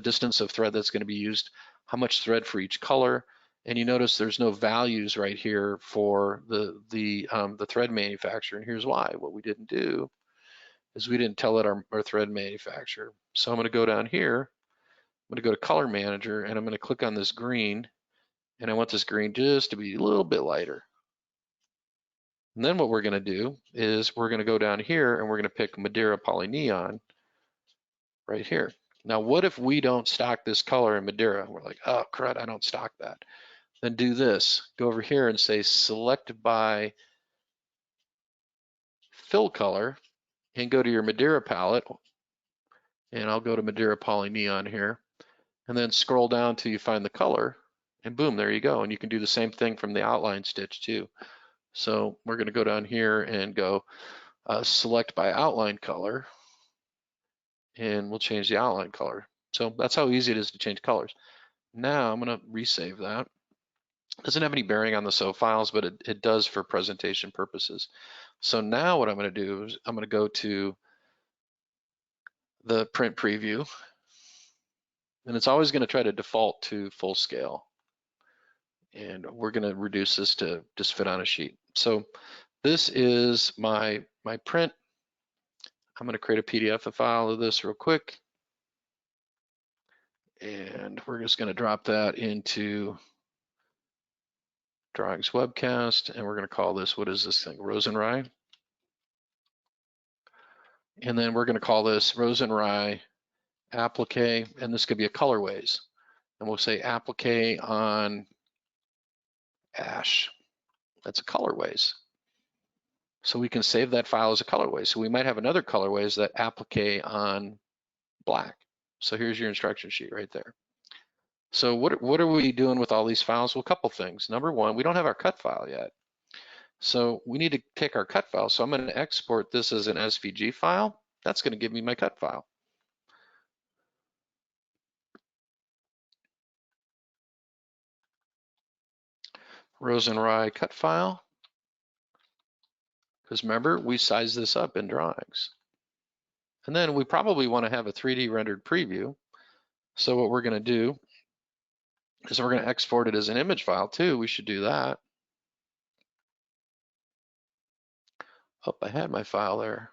distance of thread that's going to be used, how much thread for each color, and you notice there's no values right here for the thread manufacturer. And here's why. What we didn't do is we didn't tell it our thread manufacturer. So I'm going to go down here. I'm going to go to Color Manager, and I'm going to click on this green, and I want this green just to be a little bit lighter. And then what we're going to do is we're going to go down here and we're going to pick Madeira Poly Neon right here. Now, what if we don't stock this color in Madeira? We're like, oh, crud, I don't stock that. Then do this. Go over here and say select by fill color and go to your Madeira palette. And I'll go to Madeira Poly Neon here. And then scroll down till you find the color. And boom, there you go. And you can do the same thing from the outline stitch too. So we're going to go down here and go select by outline color, and we'll change the outline color. So that's how easy it is to change colors. Now I'm going to resave that. It doesn't have any bearing on the SO files, but it does for presentation purposes. So now what I'm going to do is I'm going to go to the print preview, and it's always going to try to default to full scale. And we're going to reduce this to just fit on a sheet. So this is my print. I'm going to create a PDF file of this real quick. And we're just going to drop that into Drawings Webcast. And we're going to call this, what is this thing, Rosenrye? And then we're going to call this Rosenrye Applique. And this could be a colorways. And we'll say Applique on Ash. That's a colorways. So we can save that file as a colorway. So we might have another colorways that Applique on black. So here's your instruction sheet right there. So what are we doing with all these files? Well, a couple things. Number one, we don't have our cut file yet. So we need to pick our cut file. So I'm going to export this as an SVG file. That's going to give me my cut file. Rose and Rye cut file, because remember, we sized this up in drawings. And then we probably want to have a 3D rendered preview. So what we're going to do is we're going to export it as an image file too. We should do that. Oh, I had my file there.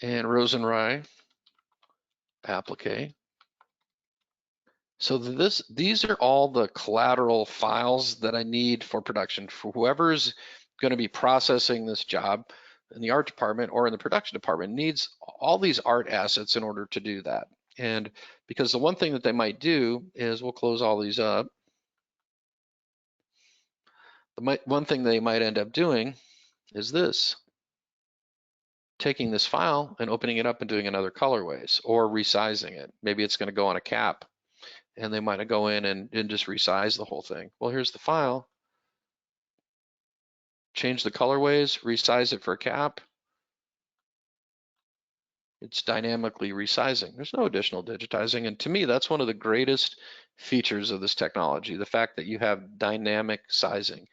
And Rose and Rye, Applique. So these are all the collateral files that I need for production for whoever's going to be processing this job in the art department or in the production department needs all these art assets in order to do that. And because the one thing that they might do is, we'll close all these up. One thing they might end up doing is this, taking this file and opening it up and doing another colorways or resizing it. Maybe it's going to go on a cap and they might go in and just resize the whole thing. Well, here's the file. Change the colorways, resize it for a cap. It's dynamically resizing. There's no additional digitizing. And to me, that's one of the greatest features of this technology, the fact that you have dynamic sizing.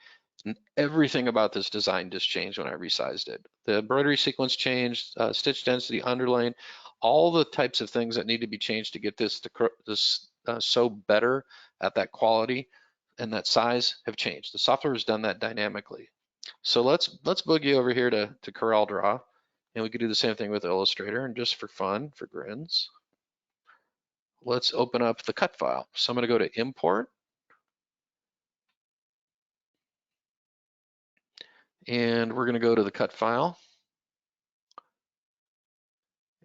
And everything about this design just changed when I resized it. The embroidery sequence changed, stitch density, underlaying, all the types of things that need to be changed to get this to sew better at that quality and that size have changed. The software has done that dynamically. So let's boogie over here to CorelDRAW, and we could do the same thing with Illustrator. And just for fun, for grins, let's open up the cut file. So I'm going to go to Import, and we're going to go to the cut file,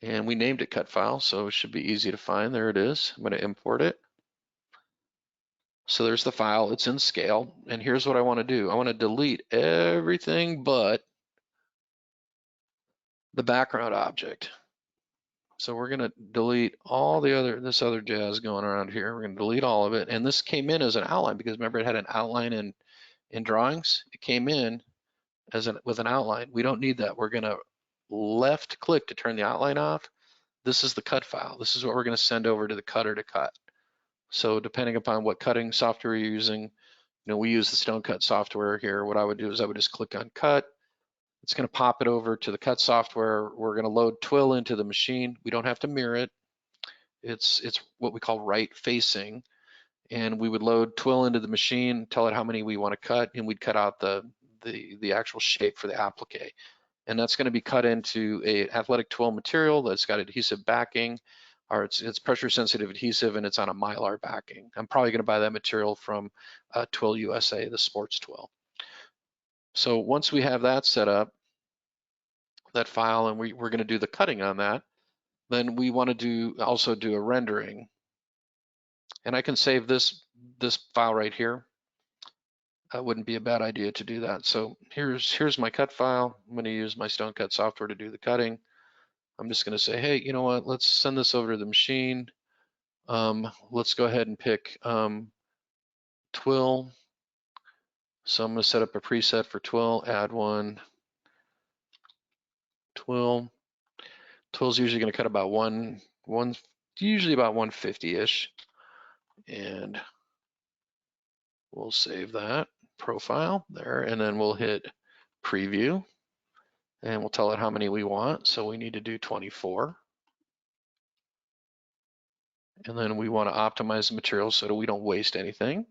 and we named it cut file, so it should be easy to find. There it is. I'm going to import it. So there's the file. It's in scale, and here's what I want to do. I want to delete everything but the background object. So we're going to delete all this other jazz going around here. We're going to delete all of it. And this came in as an outline because remember it had an outline in drawings. It came in with an outline. We don't need that. We're going to left click to turn the outline off. This is the cut file. This is what we're going to send over to the cutter to cut. So depending upon what cutting software you're using, we use the Stone Cut software here. What I would do is I would just click on cut. It's going to pop it over to the cut software. We're going to load twill into the machine. We don't have to mirror it. It's what we call right facing. And we would load twill into the machine, tell it how many we want to cut, and we'd cut out the actual shape for the applique. And that's going to be cut into a athletic twill material that's got adhesive backing, or it's pressure sensitive adhesive, and it's on a Mylar backing. I'm probably going to buy that material from Twill USA, the sports twill. So once we have that set up, that file, and we're going to do the cutting on that, then we want to also do a rendering. And I can save this file right here. That wouldn't be a bad idea to do that. So here's my cut file. I'm going to use my Stone Cut software to do the cutting. I'm just going to say, hey, you know what? Let's send this over to the machine. Let's go ahead and pick twill. So I'm going to set up a preset for twill, add one. Twill. Twill's usually going to cut about usually about 150-ish. And we'll save that profile there, and then we'll hit preview, and we'll tell it how many we want. So we need to do 24. And then we want to optimize the material so that we don't waste anything.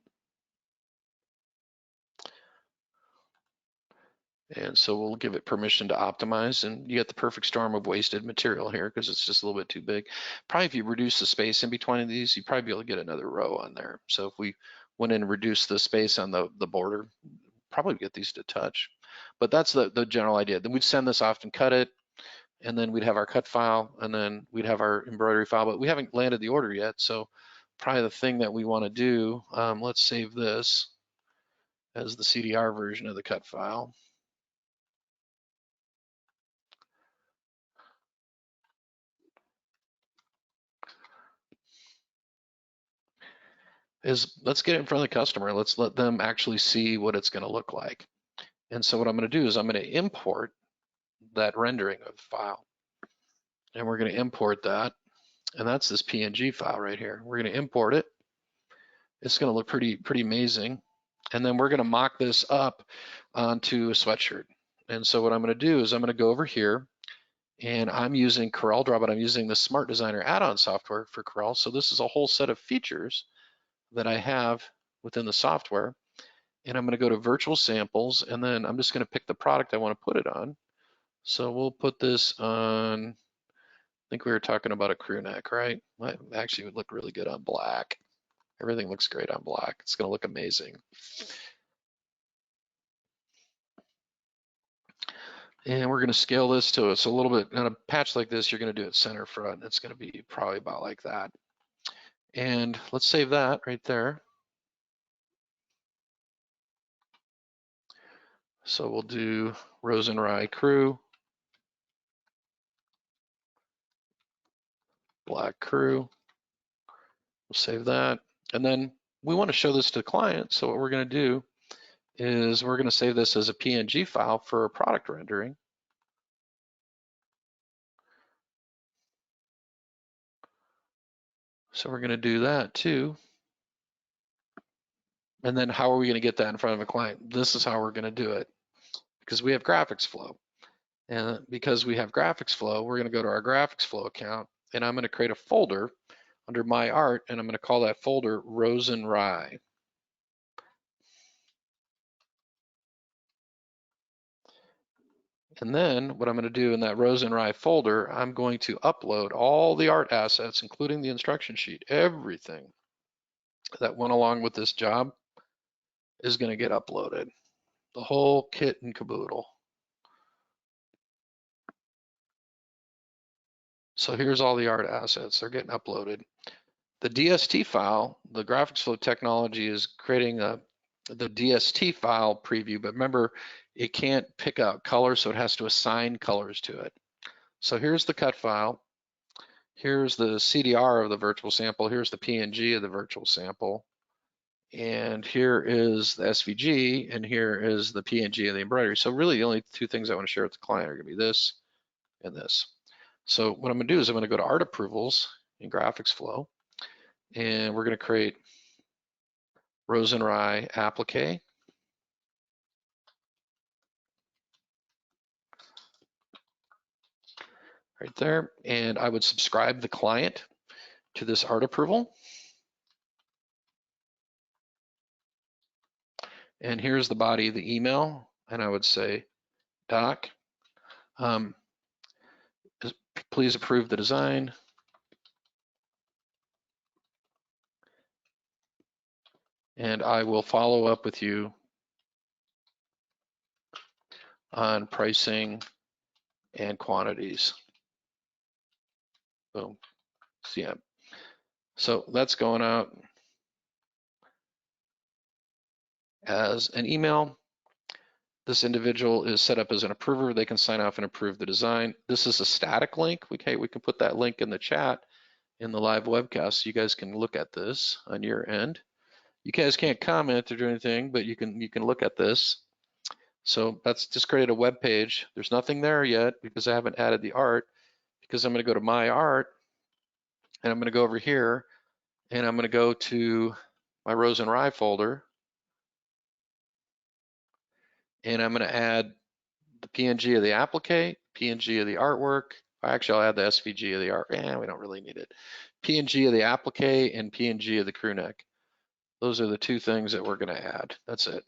And so we'll give it permission to optimize, and you get the perfect storm of wasted material here because it's just a little bit too big. Probably if you reduce the space in between of these, you'd probably be able to get another row on there. So if we went in and reduced the space on the border, probably get these to touch. But that's the general idea. Then we'd send this off and cut it, and then we'd have our cut file, and then we'd have our embroidery file, but we haven't landed the order yet. So probably the thing that we want to do, let's save this as the CDR version of the cut file. Let's get it in front of the customer. Let's let them actually see what it's going to look like. And so what I'm going to do is I'm going to import that rendering of the file. And we're going to import that. And that's this PNG file right here. We're going to import it. It's going to look pretty amazing. And then we're going to mock this up onto a sweatshirt. And so what I'm going to do is I'm going to go over here, and I'm using CorelDRAW, but I'm using the Smart Designer add-on software for Corel. So this is a whole set of features that I have within the software. And I'm going to go to virtual samples, and then I'm just going to pick the product I want to put it on. So we'll put this on, I think we were talking about a crew neck, right? Actually, it would look really good on black. Everything looks great on black. It's going to look amazing. And we're going to scale this to it's a little bit on a patch like this. You're going to do it center front. It's going to be probably about like that. And let's save that right there. So we'll do Rose and Rye crew, black crew. We'll save that. And then we want to show this to the client. So what we're going to do is we're going to save this as a PNG file for a product rendering. So we're going to do that too. And then how are we going to get that in front of a client? This is how we're going to do it, because we have GraphicsFlow. And because we have GraphicsFlow, we're going to go to our GraphicsFlow account, and I'm going to create a folder under My Art, and I'm going to call that folder Rose and Rye. And then what I'm going to do in that Rose and Rye folder, I'm going to upload all the art assets, including the instruction sheet. Everything that went along with this job is going to get uploaded. The whole kit and caboodle. So here's all the art assets. They're getting uploaded. The DST file, the GraphicsFlow technology is creating the DST file preview, but remember, it can't pick out colors, so it has to assign colors to it. So here's the cut file. Here's the CDR of the virtual sample. Here's the PNG of the virtual sample. And here is the SVG, and here is the PNG of the embroidery. So really the only two things I want to share with the client are going to be this and this. So what I'm going to do is I'm going to go to Art Approvals in GraphicsFlow, and we're going to create Rose and Rye Applique. Right there. And I would subscribe the client to this art approval. And here's the body of the email. And I would say, Doc, please approve the design. And I will follow up with you on pricing and quantities. Boom. CM. So that's going out as an email. This individual is set up as an approver. They can sign off and approve the design. This is a static link. We can put that link in the chat in the live webcast so you guys can look at this on your end. You guys can't comment or do anything, but you can look at this. So that's just created a web page. There's nothing there yet because I haven't added the art, because I'm going to go to My Art, and I'm going to go over here, and I'm going to go to my Rose and Rye folder, and I'm going to add the PNG of the applique, PNG of the artwork. Actually, I'll add the SVG of the art. We don't really need it. PNG of the applique and PNG of the crew neck. Those are the two things that we're going to add. That's it.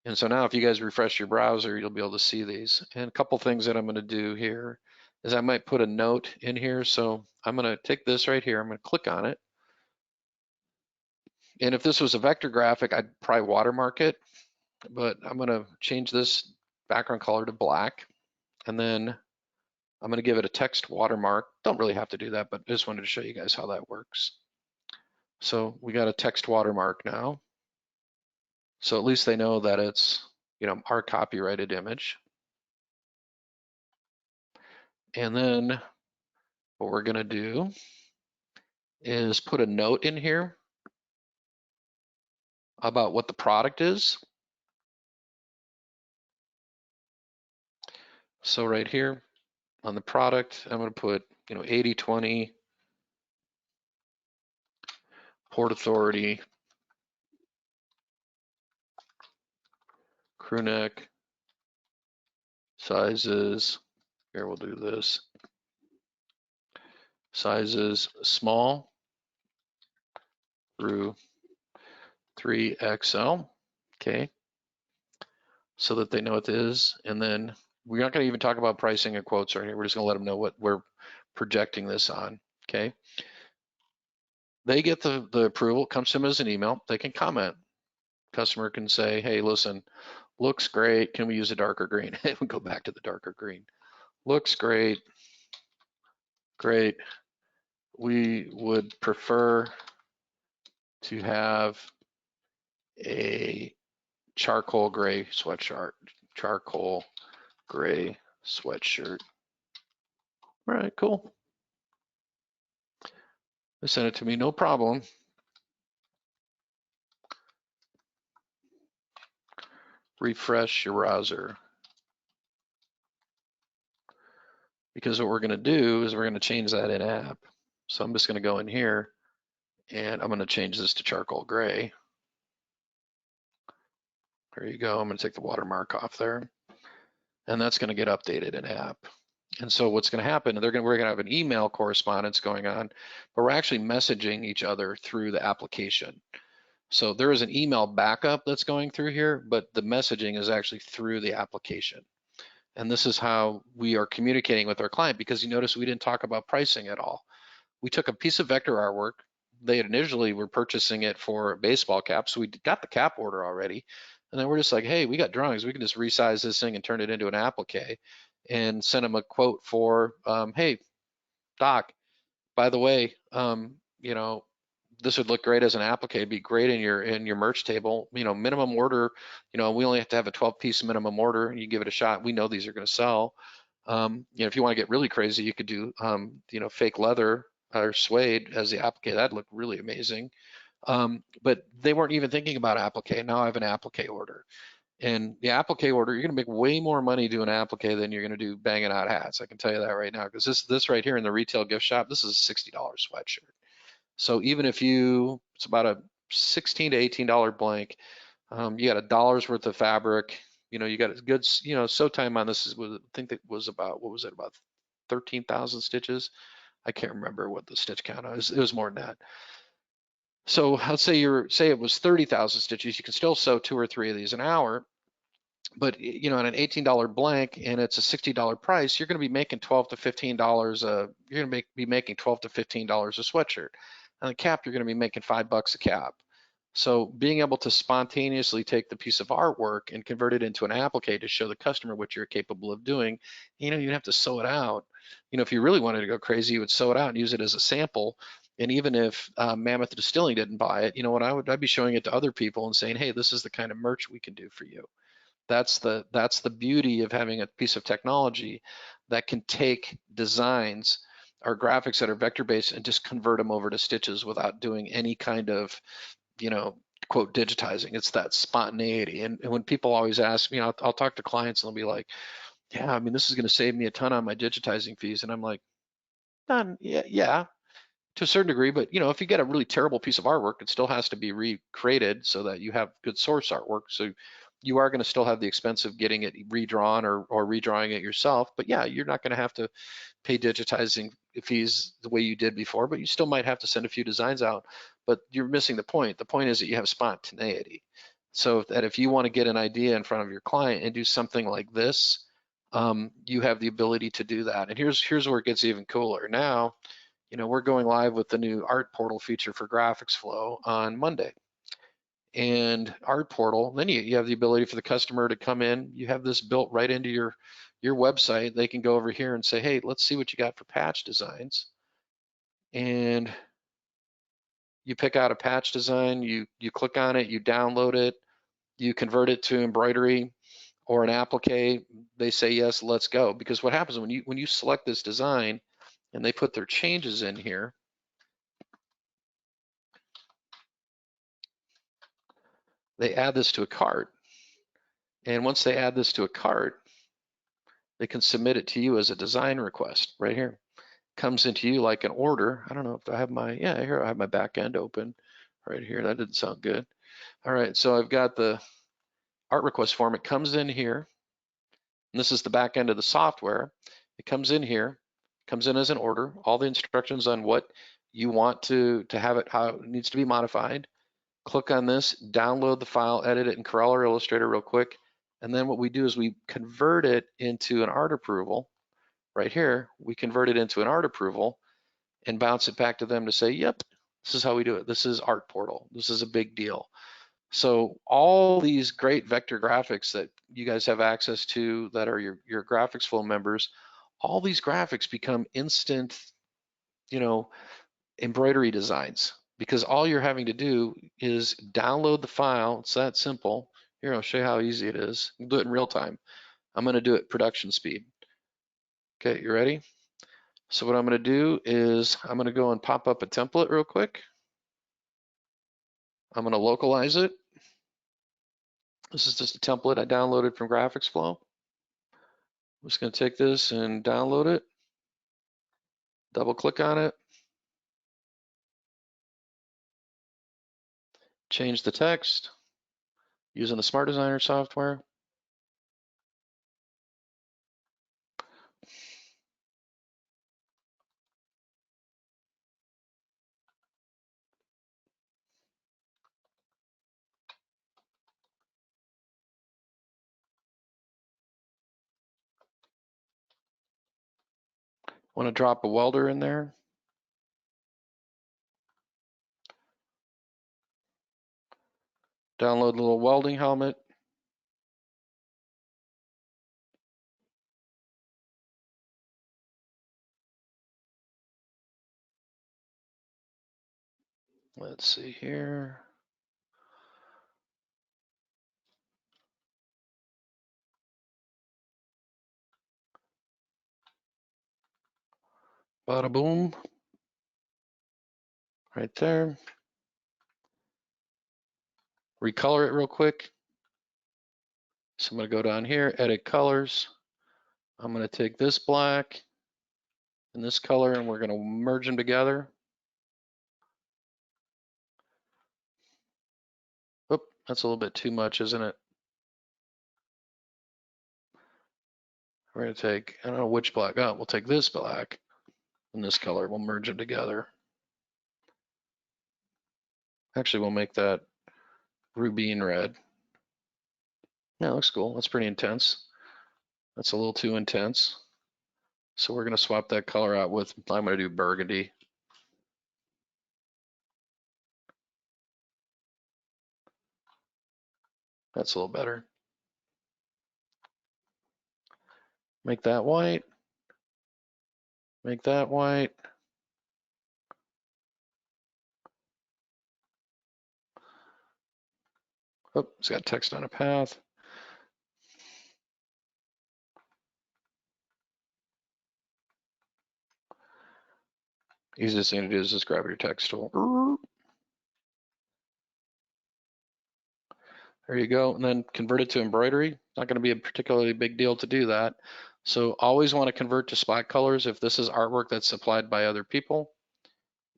And so now if you guys refresh your browser, you'll be able to see these. And a couple things that I'm going to do here is I might put a note in here. So I'm going to take this right here. I'm going to click on it. And if this was a vector graphic, I'd probably watermark it. But I'm going to change this background color to black. And then I'm going to give it a text watermark. Don't really have to do that, but I just wanted to show you guys how that works. So we got a text watermark now. So at least they know that it's, our copyrighted image. And then what we're going to do is put a note in here about what the product is. So right here on the product, I'm going to put 80/20, Port Authority, crew neck, sizes, here we'll do this, sizes small through 3XL, okay, so that they know what it is. And then we're not going to even talk about pricing and quotes right here. We're just going to let them know what we're projecting this on, okay? They get the approval, comes to them as an email. They can comment. Customer can say, hey, listen, looks great. Can we use a darker green? We go back to the darker green. Looks great. Great. We would prefer to have a charcoal gray sweatshirt. Charcoal gray sweatshirt. All right, cool. They sent it to me, no problem. Refresh your browser. Because what we're going to do is we're going to change that in app. So I'm just going to go in here and I'm going to change this to charcoal gray. There you go. I'm going to take the watermark off there. And that's going to get updated in app. And so what's going to happen, we're going to have an email correspondence going on, but we're actually messaging each other through the application. So there is an email backup that's going through here, but the messaging is actually through the application. And this is how we are communicating with our client, because you notice we didn't talk about pricing at all. We took a piece of vector artwork. They initially were purchasing it for a baseball cap, so we got the cap order already. And then we're just like, hey, we got drawings. We can just resize this thing and turn it into an applique and send them a quote for, hey, Doc, by the way, this would look great as an applique. It'd be great in your merch table. Minimum order. We only have to have a 12-piece minimum order. You give it a shot. We know these are going to sell. If you want to get really crazy, you could do fake leather or suede as the applique. That'd look really amazing. But they weren't even thinking about applique. Now I have an applique order. And the applique order, you're going to make way more money doing applique than you're going to do banging out hats. I can tell you that right now, because this right here in the retail gift shop, this is a $60 sweatshirt. So even if it's about a $16 to $18 blank, you got $1 worth of fabric. You got a good, sew time on this I think it was about, what was it, about 13,000 stitches? I can't remember what the stitch count was. It was more than that. So let's say it was 30,000 stitches. You can still sew 2 or 3 of these an hour. But on an $18 blank and it's a $60 price, you're going to be making $12 to $15. You're going to be making $12 to $15 a sweatshirt. On the cap, you're going to be making $5 a cap. So being able to spontaneously take the piece of artwork and convert it into an applique to show the customer what you're capable of doing, you have to sew it out. If you really wanted to go crazy, you would sew it out and use it as a sample. And even if Mammoth Distilling didn't buy it, I'd be showing it to other people and saying, hey, this is the kind of merch we can do for you. That's the beauty of having a piece of technology that can take designs or graphics that are vector-based and just convert them over to stitches without doing any kind of, quote, digitizing. It's that spontaneity. And when people always ask me, I'll talk to clients and they'll be like, yeah, I mean, this is going to save me a ton on my digitizing fees. And I'm like, yeah, to a certain degree, but if you get a really terrible piece of artwork, it still has to be recreated so that you have good source artwork. So you are going to still have the expense of getting it redrawn or redrawing it yourself. But yeah, you're not going to have to pay digitizing fees the way you did before, but you still might have to send a few designs out. But you're missing the point. The point is that you have spontaneity. So that if you want to get an idea in front of your client and do something like this, you have the ability to do that. And here's where it gets even cooler. Now, we're going live with the new art portal feature for GraphicsFlow on Monday. And art portal, then you have the ability for the customer to come in. You have this built right into your website. They can go over here and say, hey, let's see what you got for patch designs. And you pick out a patch design, you click on it, you download it, you convert it to embroidery or an applique. They say yes, let's go. Because what happens when you select this design and they put their changes in here, they add this to a cart. And once they add this to a cart, they can submit it to you as a design request right here. comes into you like an order. I don't know if I have my, yeah, here I have my back end open right here. That didn't sound good. All right, so I've got the art request form. It comes in here, and this is the back end of the software. It comes in here, comes in as an order, all the instructions on what you want to have it, how it needs to be modified. Click on this, download the file, edit it in Corel or Illustrator real quick, and then what we do is we convert it into an art approval. Right here, we convert it into an art approval and bounce it back to them to say, yep, this is how we do it. This is Art Portal. This is a big deal. So all these great vector graphics that you guys have access to that are your GraphicsFlow members, all these graphics become instant, embroidery designs, because all you're having to do is download the file. It's that simple. Here, I'll show you how easy it is. We'll do it in real time. I'm going to do it production speed. Okay, you ready? So what I'm going to do is I'm going to go and pop up a template real quick. I'm going to localize it. This is just a template I downloaded from GraphicsFlow. I'm just going to take this and download it. Double click on it. Change the text using the Smart Designer software. Want to drop a welder in there. Download a little welding helmet. Let's see here. Bada boom. Right there. Recolor it real quick. So I'm going to go down here, edit colors. I'm going to take this black and this color, and we're going to merge them together. Oop, that's a little bit too much, isn't it? We're going to take, I don't know which black. Oh, we'll take this black and this color. We'll merge them together. Actually, we'll make that rubine red. Yeah, looks cool. That's pretty intense. That's a little too intense. So we're going to swap that color out with, I'm going to do burgundy. That's a little better. Make that white. Make that white. Oh, it's got text on a path. Easiest thing to do is just grab your text tool. There you go, and then convert it to embroidery. Not going to be a particularly big deal to do that. So always want to convert to spot colors if this is artwork that's supplied by other people.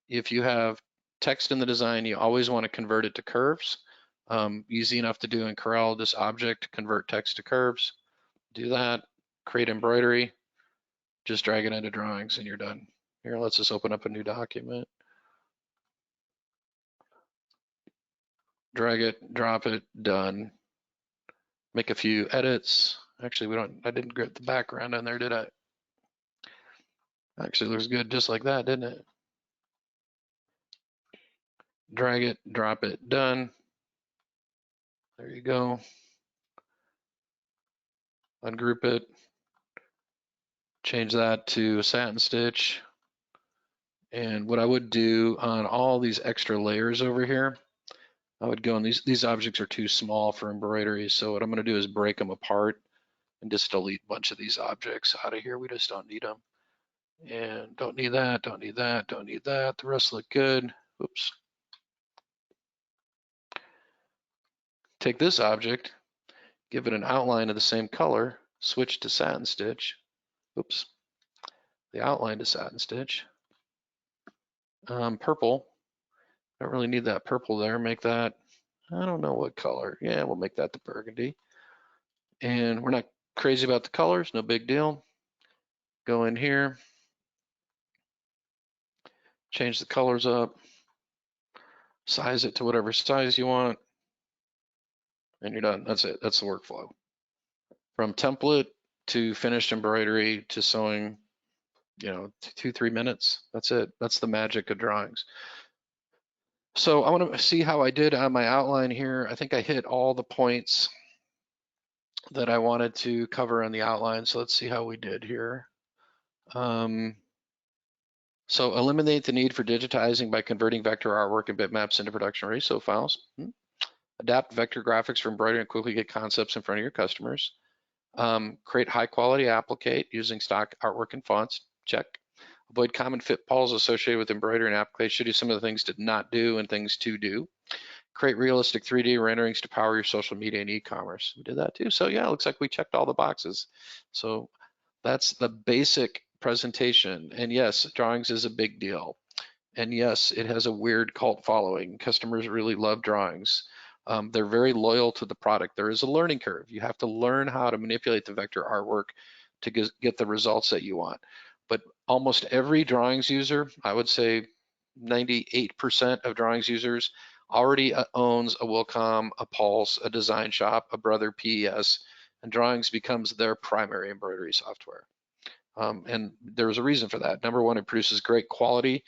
If you have text in the design, you always want to convert it to curves. Easy enough to do in Corel, this object, convert text to curves. Do that, create embroidery, just drag it into drawings and you're done. Here, let's just open up a new document. Drag it, drop it, done. Make a few edits. Actually, I didn't get the background on there, did I? Actually, looks good just like that, didn't it? Drag it, drop it, done. There you go. Ungroup it. Change that to a satin stitch. And what I would do on all these extra layers over here, I would go, and these objects are too small for embroidery. So what I'm going to do is break them apart and just delete a bunch of these objects out of here. We just don't need them. And don't need that, don't need that, don't need that. The rest look good. Oops. Take this object, give it an outline of the same color, switch to satin stitch. Oops. the outline to satin stitch. Purple, don't really need that purple there. Make that, I don't know what color. Yeah, we'll make that the burgundy. And we're not crazy about the colors, no big deal. Go in here, change the colors up, size it to whatever size you want, and you're done. That's it. That's the workflow. From template to finished embroidery to sewing, 2-3 minutes. That's it. That's the magic of drawings. So I want to see how I did on my outline here. I think I hit all the points that I wanted to cover on the outline. So let's see how we did here. So eliminate the need for digitizing by converting vector artwork and bitmaps into production ready sew files. Adapt vector graphics for embroidery and quickly get concepts in front of your customers. Create high quality applique using stock artwork and fonts. Check. Avoid common pitfalls associated with embroidery and applique. Should do some of the things to not do and things to do. Create realistic 3D renderings to power your social media and e-commerce. We did that too. So yeah, it looks like we checked all the boxes. So that's the basic presentation. And yes, drawings is a big deal. And yes, it has a weird cult following. Customers really love drawings. They're very loyal to the product. There is a learning curve. You have to learn how to manipulate the vector artwork to get the results that you want. But almost every drawings user, I would say 98% of drawings users already owns a Wilcom, a Pulse, a Design Shop, a Brother PES, and drawings becomes their primary embroidery software. And there's a reason for that. Number one, it produces great quality,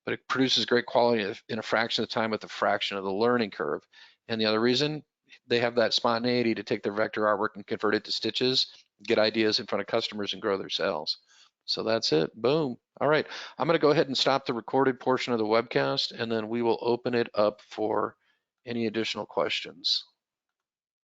but it produces great quality in a fraction of the time with a fraction of the learning curve. And the other reason, they have that spontaneity to take their vector artwork and convert it to stitches, get ideas in front of customers and grow their sales. So that's it, boom. All right, I'm gonna go ahead and stop the recorded portion of the webcast and then we will open it up for any additional questions.